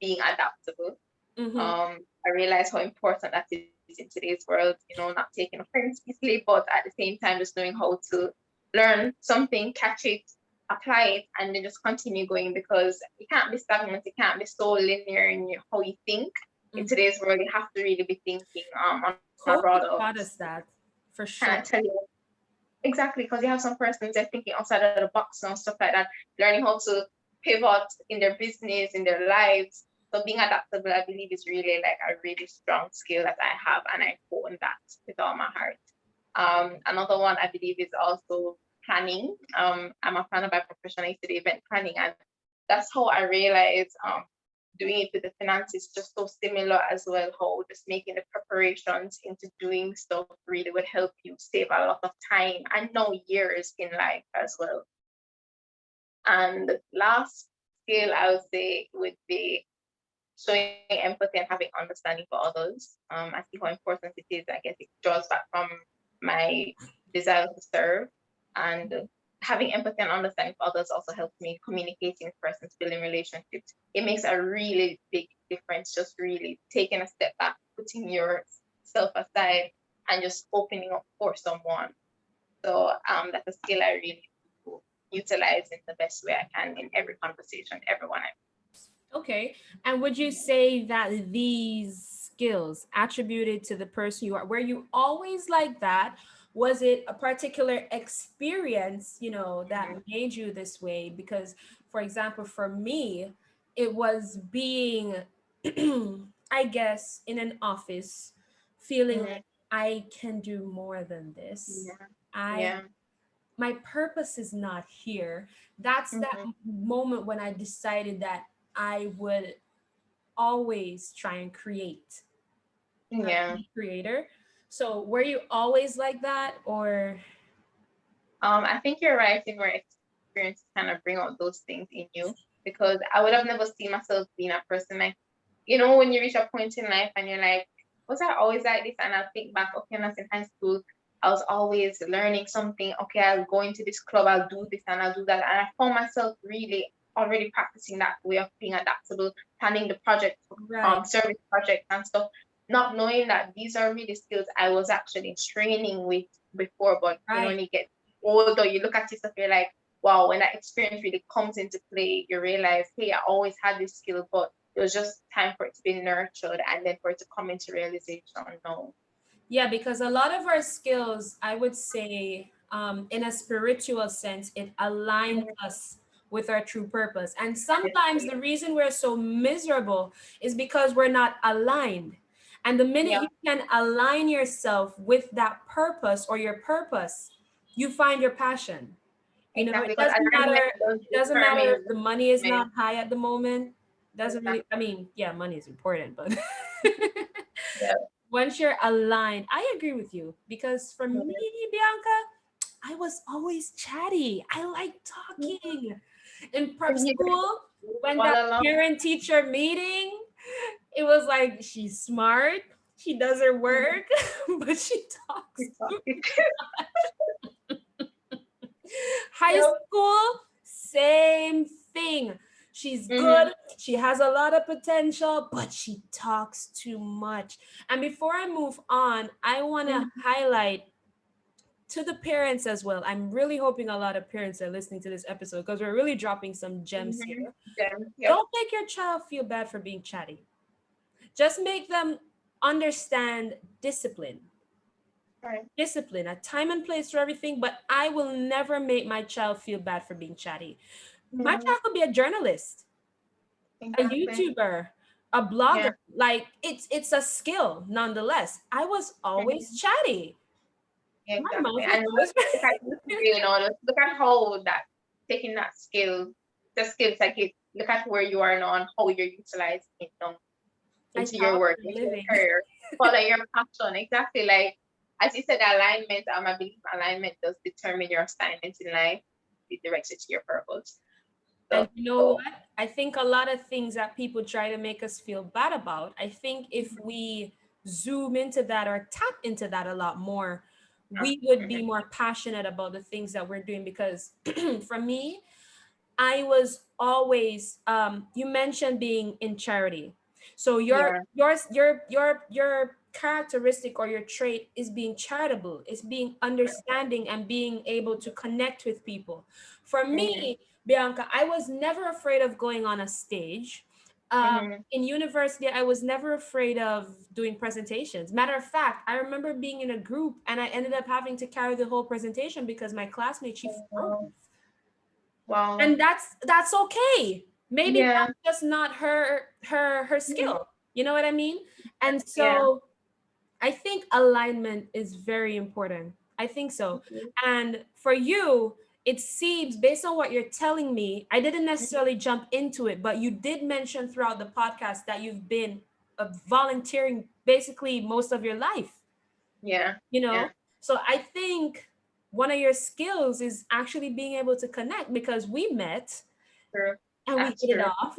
Speaker 2: being adaptable.
Speaker 1: Mm-hmm.
Speaker 2: I realize how important that is in today's world, not taking offense easily, but at the same time, just knowing how to learn something, catch it, apply it, and then just continue going because you can't be stagnant, you can't be so linear in how you think. In
Speaker 1: Mm-hmm.
Speaker 2: today's world, you have to really be thinking on a broader
Speaker 1: COVID taught us that for
Speaker 2: kind of
Speaker 1: sure.
Speaker 2: tell you exactly because you have some persons that are thinking outside of the box and stuff like that, learning how to pivot in their business, in their lives. So being adaptable, I believe, is really like a really strong skill that I have, and I own that with all my heart. Another one I believe is also planning. I'm a planner by profession. I used to do event planning, and that's how I realized doing it with the finances just so similar as well. How just making the preparations into doing stuff really would help you save a lot of time and now years in life as well. And the last skill I would say would be showing empathy and having understanding for others. I see how important it is. I guess it draws back from my desire to serve and having empathy and understanding for others also helps me communicating with persons, building relationships. It makes a really big difference. Just really taking a step back, putting yourself aside, and just opening up for someone. So that's a skill I really do utilize in the best way I can in every conversation, everyone I.
Speaker 1: Okay. And would you say that these skills attributed to the person you are, were you always like that? Was it a particular experience, that
Speaker 2: Mhm.
Speaker 1: made you this way? Because, for example, for me, it was being, I guess, in an office, feeling
Speaker 2: Mhm.
Speaker 1: like I can do more than this.
Speaker 2: Yeah.
Speaker 1: I
Speaker 2: Yeah.
Speaker 1: My purpose is not here. That's that
Speaker 2: Mhm.
Speaker 1: moment when I decided that I would always try and create,
Speaker 2: Yeah.
Speaker 1: be a creator. So were you always like that, or?
Speaker 2: I think you're right in where experience kind of bring out those things in you because I would have never seen myself being a person like, when you reach a point in life and you're like, was I always like this? And I'll think back, okay, when I was in high school, I was always learning something. Okay, I'll go into this club, I'll do this and I'll do that. And I found myself really already practicing that way of being adaptable, planning the project,
Speaker 1: Right,
Speaker 2: service projects and stuff, not knowing that these are really skills I was actually training with before. But
Speaker 1: right.
Speaker 2: when you get older, you look at yourself, you're like, wow, when that experience really comes into play, you realize, hey, I always had this skill, but it was just time for it to be nurtured and then for it to come into realization. No.
Speaker 1: Yeah, because a lot of our skills, I would say, in a spiritual sense, it aligns
Speaker 2: Mhm.
Speaker 1: us with our true purpose. And sometimes the reason we're so miserable is because we're not aligned. And the minute
Speaker 2: Yeah.
Speaker 1: you can align yourself with that purpose or your purpose, you find your passion. You know,
Speaker 2: Exactly. Because alignment does
Speaker 1: it doesn't matter if
Speaker 2: determine
Speaker 1: the money is
Speaker 2: movement.
Speaker 1: not high at the moment. Doesn't really, I
Speaker 2: Exactly.
Speaker 1: mean, yeah, money is important, but
Speaker 2: Yeah.
Speaker 1: once you're aligned, I agree with you because for me,
Speaker 2: Mhm.
Speaker 1: Bianca, I was always chatty. I like talking. In prep
Speaker 2: And you
Speaker 1: school, when
Speaker 2: all
Speaker 1: that
Speaker 2: along.
Speaker 1: parent teacher meeting, it was like she's smart, she does her work, but she talks too. High
Speaker 2: Yep.
Speaker 1: school, same thing. She's
Speaker 2: Mm-hmm.
Speaker 1: good. She has a lot of potential, but she talks too much. And before I move on, I want to highlight to the parents as well. I'm really hoping a lot of parents are listening to this episode because we're really dropping some gems
Speaker 2: Mm-hmm.
Speaker 1: here.
Speaker 2: Yep.
Speaker 1: Don't make your child feel bad for being chatty. Just make them understand discipline.
Speaker 2: Right.
Speaker 1: Discipline, a time and place for everything, but I will never make my child feel bad for being chatty. My
Speaker 2: Mm-hmm.
Speaker 1: child could be a journalist, a
Speaker 2: Exactly.
Speaker 1: YouTuber, a
Speaker 2: Yeah.
Speaker 1: blogger. Like it's a skill nonetheless. I was always
Speaker 2: Mhm.
Speaker 1: chatty. My
Speaker 2: Exactly.
Speaker 1: mouth was
Speaker 2: And
Speaker 1: always
Speaker 2: look at you know, look at how that taking that skill, the skills like it, look at where you are now and how you're utilizing it now
Speaker 1: I
Speaker 2: into your
Speaker 1: talk
Speaker 2: work,
Speaker 1: for a
Speaker 2: into your
Speaker 1: living.
Speaker 2: career. Follow your passion. Exactly. Like as you said, alignment, I believe alignment does determine your assignment in life. It directs you to your purpose.
Speaker 1: And
Speaker 2: So,
Speaker 1: you know
Speaker 2: so
Speaker 1: what? I think a lot of things that people try to make us feel bad about, I think if we zoom into that or tap into that a lot more, we would be
Speaker 2: mhm.
Speaker 1: more passionate about the things that we're doing. Because for me, I was always you mentioned being in charity. So
Speaker 2: Yeah.
Speaker 1: your characteristic or your trait is being charitable, is being understanding and being able to connect with people. For
Speaker 2: Mm-hmm.
Speaker 1: me, Bianca, I was never afraid of going on a stage.
Speaker 2: Mm-hmm.
Speaker 1: In university, I was never afraid of doing presentations. Matter of fact, I remember being in a group and I ended up having to carry the whole presentation because my classmate she froze,
Speaker 2: Wow. Wow.
Speaker 1: and that's okay. Maybe
Speaker 2: Yeah.
Speaker 1: that's just not her
Speaker 2: Mhm.
Speaker 1: skill, you know what I mean? And
Speaker 2: Yeah.
Speaker 1: so I think alignment is very important. I think so.
Speaker 2: Mhm.
Speaker 1: And for you, it seems based on what you're telling me, I didn't necessarily jump into it, but you did mention throughout the podcast that you've been volunteering basically most of your life,
Speaker 2: Yeah.
Speaker 1: you
Speaker 2: Yeah.
Speaker 1: know? So I think one of your skills is actually being able to connect because we met
Speaker 2: True.
Speaker 1: and we
Speaker 2: That's
Speaker 1: hit it
Speaker 2: true.
Speaker 1: off.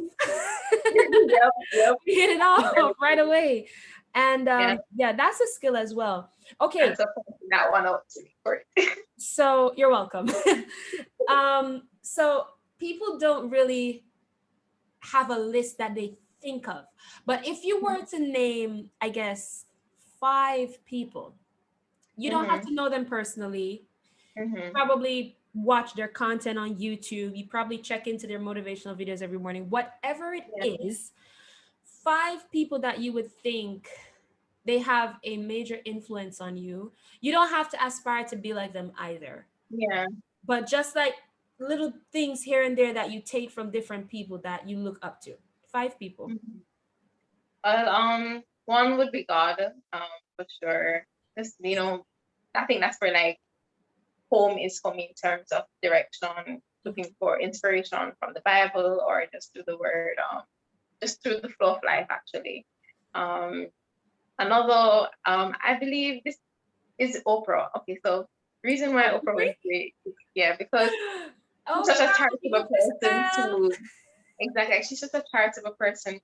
Speaker 2: Yep. Yep.
Speaker 1: We hit it
Speaker 2: Very
Speaker 1: off right
Speaker 2: true.
Speaker 1: away. And
Speaker 2: Yeah.
Speaker 1: yeah, that's a skill as well. Okay,
Speaker 2: That's a pointing that one out to me for it.
Speaker 1: so you're welcome. So people don't really have a list that they think of. But if you were to name, I guess, 5 people, you don't have
Speaker 2: Mm-hmm.
Speaker 1: to know them personally.
Speaker 2: Mm-hmm.
Speaker 1: Probably watch their content on YouTube. You probably check into their motivational videos every morning. Whatever it
Speaker 2: Yeah.
Speaker 1: is, 5 people that you would think they have a major influence on you. You don't have to aspire to be like them either,
Speaker 2: Yeah.
Speaker 1: but just like little things here and there that you take from different people that you look up to. 5 people.
Speaker 2: Mhm. Well, one would be God, for sure. Just I think that's where like home is for me in terms of direction, looking for inspiration from the Bible or just through the Word, just through the flow of life actually. Um, Another, I believe this is Oprah. Okay, so reason why
Speaker 1: Oprah
Speaker 2: Oprah
Speaker 1: Winfrey?
Speaker 2: Winfrey, yeah, because she's such a
Speaker 1: Oprah,
Speaker 2: charitable
Speaker 1: Oprah
Speaker 2: person
Speaker 1: style.
Speaker 2: too. Exactly, like, she's just a charitable person.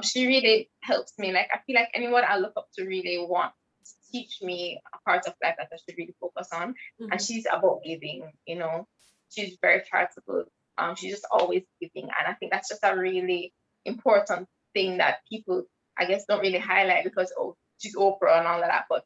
Speaker 2: She really helps me. Like I feel like anyone I look up to really want to teach me a part of life that I should really focus on. And
Speaker 1: Mhm.
Speaker 2: she's about giving. She's very charitable. She's just always giving, and I think that's just a really important thing that people, I guess, don't really highlight because she's Oprah and all of that, but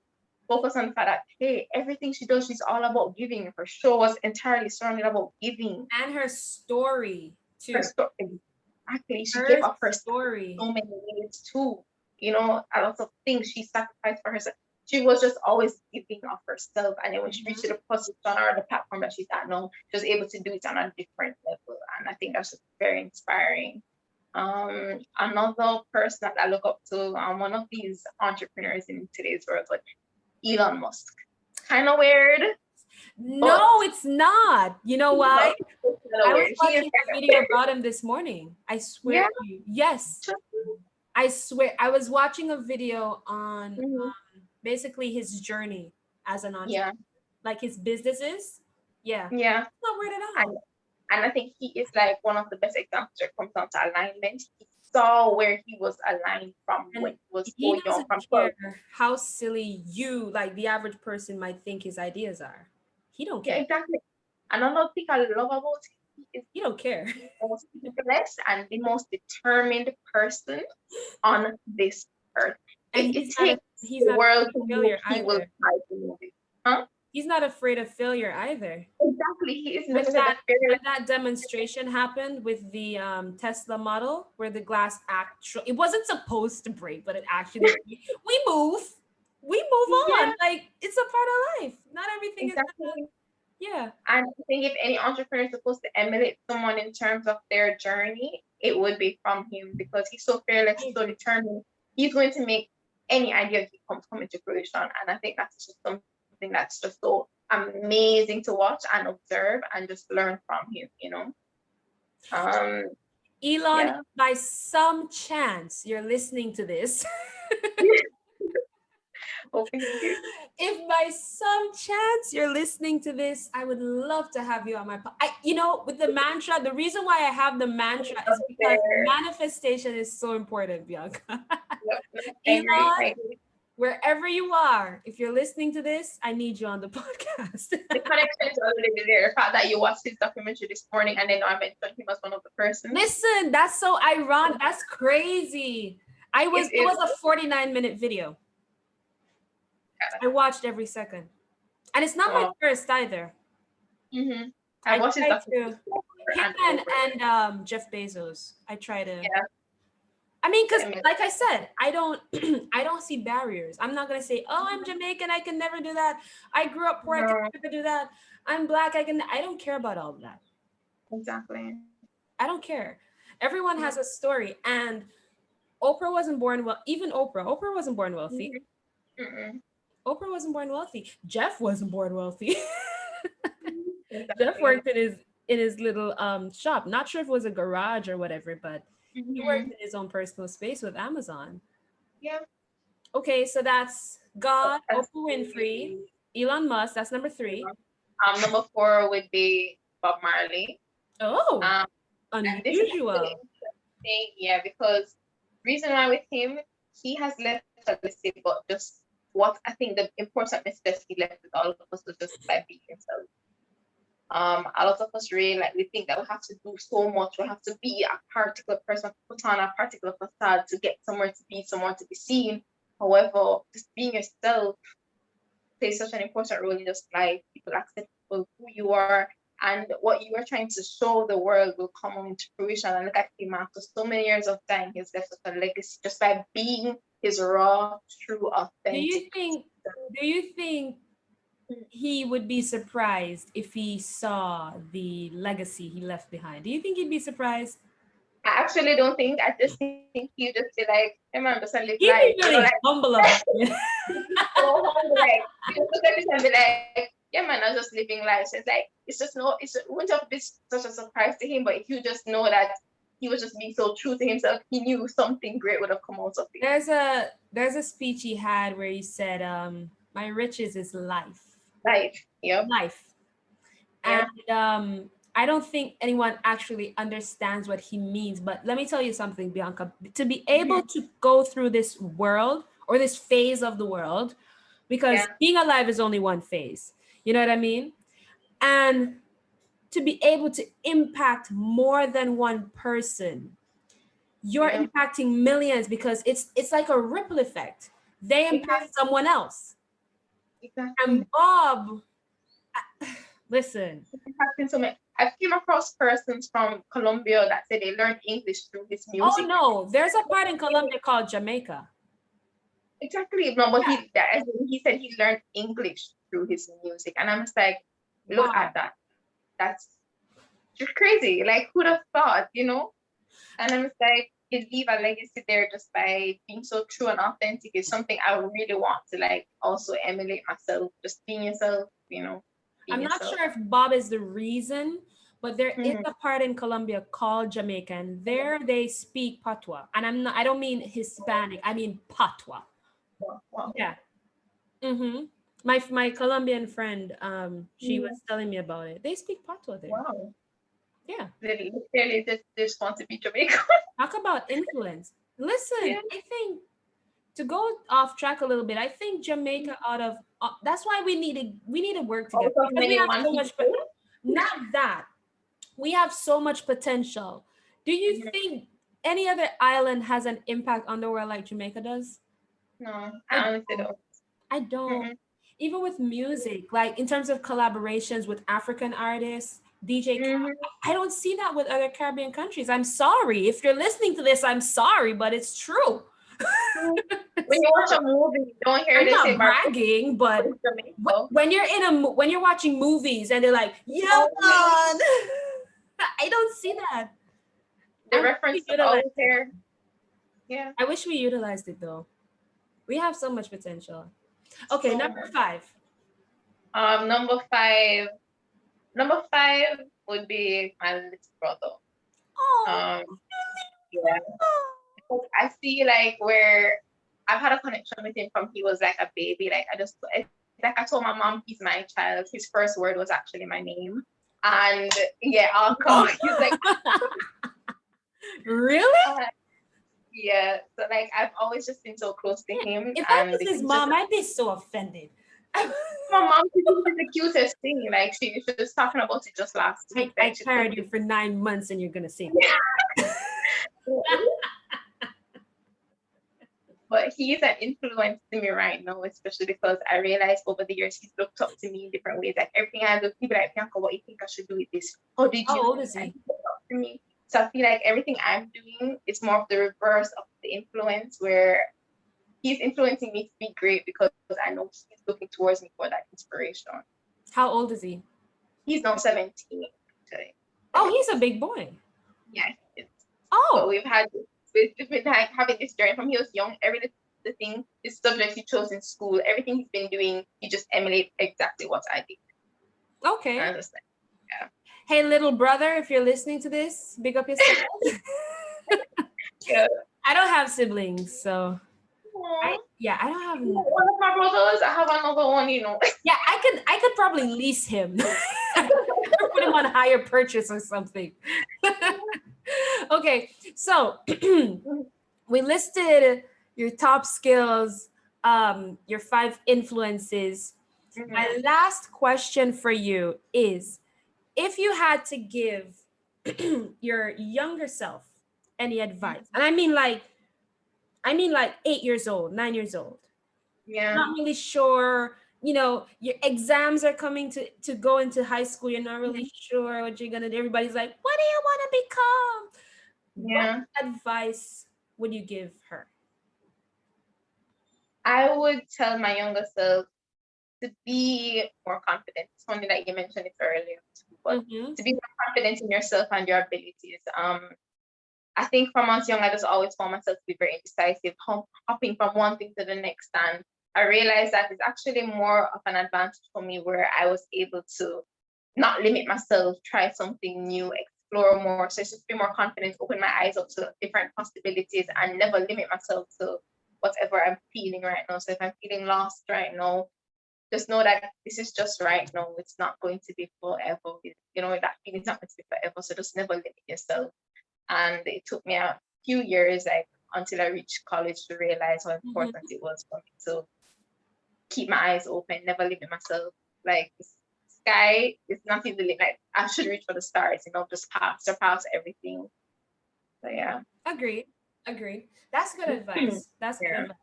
Speaker 2: focus on the fact that hey, everything she does, she's all about giving. Her show was entirely surrounded about giving.
Speaker 1: And her story
Speaker 2: Her
Speaker 1: too.
Speaker 2: story, exactly. She gave
Speaker 1: Her
Speaker 2: up herself
Speaker 1: story.
Speaker 2: so many ways too. A lot of things she sacrificed for herself. She was just always giving of herself. And then when she reached
Speaker 1: Mhm.
Speaker 2: the position or the platform that she's at now, she was able to do it on a different level. And I think that's just very inspiring. Another person that I look up to, one of these entrepreneurs in today's world, but Elon Musk. Kind of weird, but
Speaker 1: No, it's not. You know why? I was
Speaker 2: He is
Speaker 1: watching a video about him this morning. I swear
Speaker 2: yeah,
Speaker 1: to you. Yes,
Speaker 2: just,
Speaker 1: I swear. I was watching a video on
Speaker 2: mhm,
Speaker 1: basically his journey as an entrepreneur,
Speaker 2: yeah,
Speaker 1: like his businesses. Yeah,
Speaker 2: yeah.
Speaker 1: it's not weird at
Speaker 2: And
Speaker 1: all.
Speaker 2: and I think he is like one of the best examples when it comes down to alignment. He saw where he was aligned from when
Speaker 1: And
Speaker 2: he was
Speaker 1: he
Speaker 2: so young,
Speaker 1: doesn't
Speaker 2: from 12.
Speaker 1: care how silly you, like the average person, might think his ideas are. He don't
Speaker 2: Yeah,
Speaker 1: care.
Speaker 2: exactly. And another thing I love about him, he is
Speaker 1: He don't care.
Speaker 2: the most blessed and the most determined person on this earth.
Speaker 1: And
Speaker 2: It takes
Speaker 1: he's
Speaker 2: the
Speaker 1: not
Speaker 2: world
Speaker 1: afraid
Speaker 2: to
Speaker 1: of
Speaker 2: move,
Speaker 1: failure
Speaker 2: he will
Speaker 1: either.
Speaker 2: try to move it. Huh?
Speaker 1: He's not afraid of failure either.
Speaker 2: Exactly. He is
Speaker 1: When
Speaker 2: just the
Speaker 1: that
Speaker 2: fearless.
Speaker 1: when that demonstration happened with the Tesla model, where the glass actually, it wasn't supposed to break, but it actually we move, we move
Speaker 2: Yeah,
Speaker 1: on. Like it's a part of life. Not everything is gonna,
Speaker 2: exactly.
Speaker 1: yeah.
Speaker 2: And I think if any entrepreneur is supposed to emulate someone in terms of their journey, it would be from him because he's so fearless,
Speaker 1: I
Speaker 2: he's so
Speaker 1: agree.
Speaker 2: determined. He's going to make any idea he comes come into fruition. And I think that's just something that's just so amazing to watch and observe and just learn from him. Um,
Speaker 1: Elon,
Speaker 2: yeah.
Speaker 1: if by some chance you're listening to this,
Speaker 2: Hoping.
Speaker 1: if by some chance you're listening to this, I would love to have you on my with the mantra, the reason why I have the mantra is because
Speaker 2: There.
Speaker 1: manifestation is so important, Bianca.
Speaker 2: Yep, no, I agree.
Speaker 1: Elon,
Speaker 2: I agree.
Speaker 1: wherever you are, if you're listening to this, I need you on the podcast.
Speaker 2: The connection is already there. The fact that you watched his documentary this morning and then I mentioned him as one of the persons.
Speaker 1: Listen, that's so ironic. That's crazy.
Speaker 2: It
Speaker 1: It
Speaker 2: is.
Speaker 1: was a 49-minute video. I watched every second. And it's not my
Speaker 2: Oh,
Speaker 1: first either.
Speaker 2: mm-hmm. I
Speaker 1: I
Speaker 2: watched his
Speaker 1: try
Speaker 2: documentary
Speaker 1: to
Speaker 2: over
Speaker 1: him
Speaker 2: and over.
Speaker 1: and Jeff Bezos. I try to,
Speaker 2: Yeah,
Speaker 1: I mean, because
Speaker 2: I mean,
Speaker 1: like I said, I don't I don't see barriers. I'm not gonna say, oh, I'm Jamaican, I can never do that. I grew up poor, I can
Speaker 2: no,
Speaker 1: never do that. I'm black, I don't care about all of that.
Speaker 2: exactly.
Speaker 1: I don't care. Everyone has a story. And Oprah wasn't born well, even Oprah wasn't born wealthy.
Speaker 2: Mm-hmm. Mm-mm.
Speaker 1: Oprah wasn't born wealthy. Jeff wasn't born wealthy. Jeff
Speaker 2: Exactly.
Speaker 1: worked in his little shop. Not sure if it was a garage or whatever, but he worked
Speaker 2: Mm-hmm.
Speaker 1: in his own personal space with Amazon.
Speaker 2: Yeah,
Speaker 1: Okay, so that's God,
Speaker 2: that's
Speaker 1: Oprah Winfrey, Elon Musk. That's number three.
Speaker 2: number 4 would be Bob Marley.
Speaker 1: Oh,
Speaker 2: Um, and this is actually
Speaker 1: unusual.
Speaker 2: interesting, yeah, because reason why with him, he has left a legacy, but just what I think the important message he left with all of us was just like being himself. A lot of us really like we think that we have to do so much, we have to be a particular person, put on a particular facade to get somewhere to be somewhere to be seen. However, just being yourself plays such an important role in just life. People accept people who you are and what you are trying to show the world will come into fruition. And look at him after so many years of time, he's left such a legacy just by being his raw, true,
Speaker 1: Do
Speaker 2: authentic.
Speaker 1: you think do you think he would be surprised if he saw the legacy he left behind? Do you think he'd be surprised?
Speaker 2: I actually don't think. I just think you just be like, hey man, just live life.
Speaker 1: He'd be
Speaker 2: Like
Speaker 1: really humble about it.
Speaker 2: so humble, like you just look at this and be like, yeah man, I'm just living life. So it's like it wouldn't have been such a surprise to him, but if you just know that he was just being so true to himself, he knew something great would have come out of it.
Speaker 1: There's a speech he had where he said, my riches is life.
Speaker 2: Life. Yep.
Speaker 1: Life. And
Speaker 2: Yeah.
Speaker 1: I don't think anyone actually understands what he means. But let me tell you something, Bianca. To be able
Speaker 2: Mhm.
Speaker 1: to go through this world or this phase of the world, because
Speaker 2: Yeah.
Speaker 1: being alive is only one phase. You know what I mean? And to be able to impact more than one person, you're
Speaker 2: Yeah.
Speaker 1: impacting millions because it's like a ripple effect. They
Speaker 2: It is
Speaker 1: impact someone else.
Speaker 2: exactly.
Speaker 1: And Bob, listen,
Speaker 2: It happened to me. I've came across persons from Colombia that say they learned English through his
Speaker 1: oh
Speaker 2: music.
Speaker 1: no, there's a part in Colombia called Jamaica.
Speaker 2: Exactly. No, but
Speaker 1: Yeah.
Speaker 2: he said he learned English through his music. And I'm just like, look
Speaker 1: Wow.
Speaker 2: at that. That's just crazy. Like who'd have thought? And I'm just like, you leave a legacy there just by being so true and authentic is something I really want to like also emulate myself. Just being yourself, being
Speaker 1: I'm not
Speaker 2: yourself.
Speaker 1: sure if Bob is the reason, but there is
Speaker 2: Mhm.
Speaker 1: a part in Colombia called Jamaica, and there they speak patois. And I don't mean Hispanic, I mean patois.
Speaker 2: Wow. Wow.
Speaker 1: Yeah. Mm-hmm. My Colombian friend, she was
Speaker 2: Mhm.
Speaker 1: telling me about it. They speak patois there.
Speaker 2: Wow.
Speaker 1: Yeah.
Speaker 2: Clearly, they just want to be Jamaican.
Speaker 1: Talk about influence. Listen,
Speaker 2: Yeah.
Speaker 1: I think to go off track a little bit, I think Jamaica out of that's why we need to work together
Speaker 2: Out of
Speaker 1: because we
Speaker 2: many
Speaker 1: have
Speaker 2: one
Speaker 1: so much,
Speaker 2: people.
Speaker 1: not that we have so much potential. Do you
Speaker 2: Mhm.
Speaker 1: think any other island has an impact on the world like Jamaica does?
Speaker 2: No,
Speaker 1: I
Speaker 2: I honestly
Speaker 1: don't.
Speaker 2: don't.
Speaker 1: I don't.
Speaker 2: Mm-mm.
Speaker 1: Even with music, like in terms of collaborations with African artists, DJ
Speaker 2: Mhm.
Speaker 1: I don't see that with other Caribbean countries. I'm sorry. If you're listening to this, I'm sorry, but it's true.
Speaker 2: Mhm. When
Speaker 1: It's
Speaker 2: you watch
Speaker 1: true.
Speaker 2: a movie, you don't hear
Speaker 1: I'm
Speaker 2: they say
Speaker 1: not
Speaker 2: Barbados
Speaker 1: bragging, but
Speaker 2: is Jamaica.
Speaker 1: when you're when you're watching movies and they're like, yeah,
Speaker 2: Oh, yeah.
Speaker 1: man. I don't see that.
Speaker 2: The
Speaker 1: I wish we
Speaker 2: reference is
Speaker 1: utilized
Speaker 2: always
Speaker 1: it.
Speaker 2: there. Yeah.
Speaker 1: I wish we utilized it though. We have so much potential. Okay,
Speaker 2: So
Speaker 1: number
Speaker 2: much.
Speaker 1: 5.
Speaker 2: Number five. Number five would be my little brother.
Speaker 1: Oh,
Speaker 2: Um, yeah. Because I see like where I've had a connection with him from he was like a baby. It's like I told my mom he's my child. His first word was actually my name. And yeah, Uncle. He's like,
Speaker 1: really?
Speaker 2: uh, yeah. So like I've always just been so close to him,
Speaker 1: If I
Speaker 2: and
Speaker 1: was his
Speaker 2: he's just
Speaker 1: mom, I'd be so offended.
Speaker 2: my mom. She thinks it's the cutest thing. Like she was talking about it just last week.
Speaker 1: I
Speaker 2: Like she's
Speaker 1: carried you for 9 months and you're gonna say that.
Speaker 2: but he is an influence to me right now, especially because I realized over the years he's looked up to me in different ways. Like everything I do, people like Bianca, what you think I should do with this? How did
Speaker 1: How
Speaker 2: you
Speaker 1: old
Speaker 2: do it?
Speaker 1: is
Speaker 2: And
Speaker 1: he?
Speaker 2: he looked up to me. So I feel like everything I'm doing is more of the reverse of the influence where he's influencing me to be great because I know he's looking towards me for that inspiration.
Speaker 1: How old is he?
Speaker 2: He's now 17, actually.
Speaker 1: Oh, he's a big boy.
Speaker 2: Yeah, he is. But
Speaker 1: Oh,
Speaker 2: we've been like having this journey from he was young. Every the thing, his subjects he chose in school, everything he's been doing, he just emulate exactly what I did. And
Speaker 1: okay.
Speaker 2: I was like, yeah,
Speaker 1: Hey, little brother, if you're listening to this, big up yourself.
Speaker 2: yeah.
Speaker 1: I don't have siblings, so
Speaker 2: Aww.
Speaker 1: I don't have.
Speaker 2: One of my brothers, I have another one.
Speaker 1: Yeah, I could probably lease him. Put him on higher purchase or something. Okay, so we listed your top skills, your 5 influences.
Speaker 2: Mhm.
Speaker 1: My last question for you is if you had to give your younger self any advice, and I mean like 8 years old, 9 years old,
Speaker 2: Yeah,
Speaker 1: not really sure, your exams are coming to go into high school, you're not really sure what you're gonna do. Everybody's like, what do you want to become? What
Speaker 2: yeah.
Speaker 1: advice would you give her?
Speaker 2: I would tell my younger self to be more confident. It's funny that you mentioned it earlier too, but
Speaker 1: Mm-hmm.
Speaker 2: to be more confident in yourself and your abilities. I think from once young, I just always found myself to be very indecisive, hopping from one thing to the next. And I realized that it's actually more of an advantage for me where I was able to not limit myself, try something new, explore more. So it's just be more confident, open my eyes up to different possibilities and never limit myself to whatever I'm feeling right now. So if I'm feeling lost right now, just know that this is just right now. It's not going to be forever. That feeling's not going to be forever. So just never limit yourself. And it took me a few years, like until I reached college, to realize how important it was for me to keep my eyes open, never limit myself. Like the sky is nothing to limit. Like I should reach for the stars, just surpass everything. So yeah.
Speaker 1: Agreed. That's good advice. That's good
Speaker 2: Yeah.
Speaker 1: advice.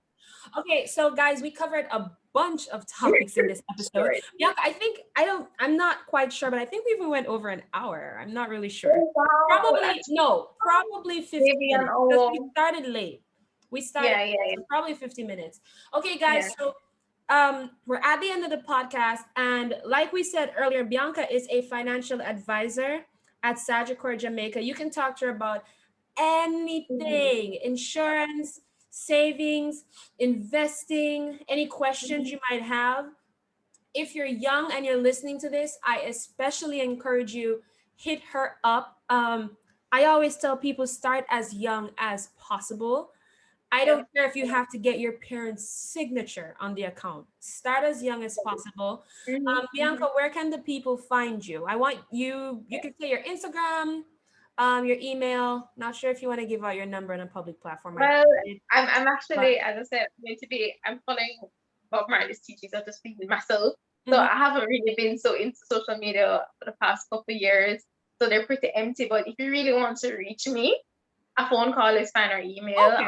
Speaker 1: Okay, so guys, we covered a bunch of topics in this episode.
Speaker 2: Sure.
Speaker 1: Yeah, I'm not quite sure, but I think we even went over an hour. I'm not really sure.
Speaker 2: Oh, wow.
Speaker 1: Probably 50
Speaker 2: Maybe an
Speaker 1: minutes because
Speaker 2: hour.
Speaker 1: we started late.
Speaker 2: Yeah, yeah,
Speaker 1: So probably 50 minutes. Okay,
Speaker 2: yeah.
Speaker 1: guys, so we're at the end of the podcast, and like we said earlier, Bianca is a financial advisor at Sagicor Jamaica. You can talk to her about anything, insurance, savings, investing, any questions you might have. If you're young and you're listening to this, I especially encourage you, hit her up. I always tell people, start as young as possible. I
Speaker 2: Yeah.
Speaker 1: don't care if you have to get your parents' signature on the account. Start as young as possible. Bianca, where can the people find you? I want you, you can say your Instagram, your email. Not sure if you want to give out your number on a public platform. I
Speaker 2: Well,
Speaker 1: did,
Speaker 2: I'm
Speaker 1: but
Speaker 2: actually, as I said, going to be, I'm following Bob Marley's teachings of just being myself. So
Speaker 1: mhm.
Speaker 2: I haven't really been so into social media for the past couple of years. So they're pretty empty. But if you really want to reach me, a phone call is fine or email.
Speaker 1: Okay.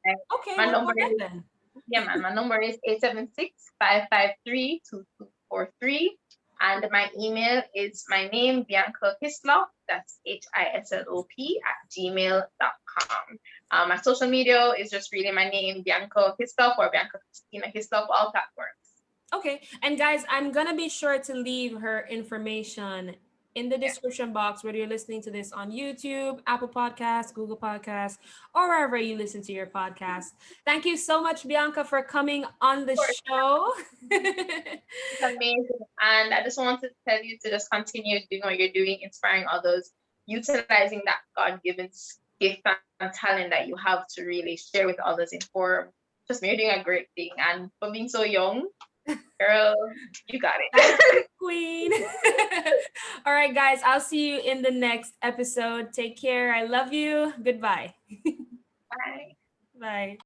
Speaker 2: And
Speaker 1: Okay,
Speaker 2: my
Speaker 1: well, go
Speaker 2: number
Speaker 1: ahead
Speaker 2: is,
Speaker 1: then.
Speaker 2: yeah, man, my number is 876-553-2243. And my email is my name, Bianca Hislop. That's hislop @gmail.com. My social media is just really my name, Bianca Hislop or Bianca Christina Hislop, all platforms.
Speaker 1: Okay. And guys, I'm going to be sure to leave her information in the
Speaker 2: Yeah,
Speaker 1: description box, whether you're listening to this on YouTube, Apple Podcasts, Google Podcasts, or wherever you listen to your podcast. Thank you so much, Bianca, for coming on the
Speaker 2: of course.
Speaker 1: show.
Speaker 2: It's amazing. And I just wanted to tell you to just continue doing what you're doing, inspiring others, utilizing that God given gift and talent that you have to really share with others, inform. Just me, you're doing a great thing. And for being so young, girl, you got
Speaker 1: Thank
Speaker 2: it.
Speaker 1: you, Queen. All right, guys, I'll see you in the next episode. Take care. I love you. Goodbye.
Speaker 2: Bye.
Speaker 1: Bye.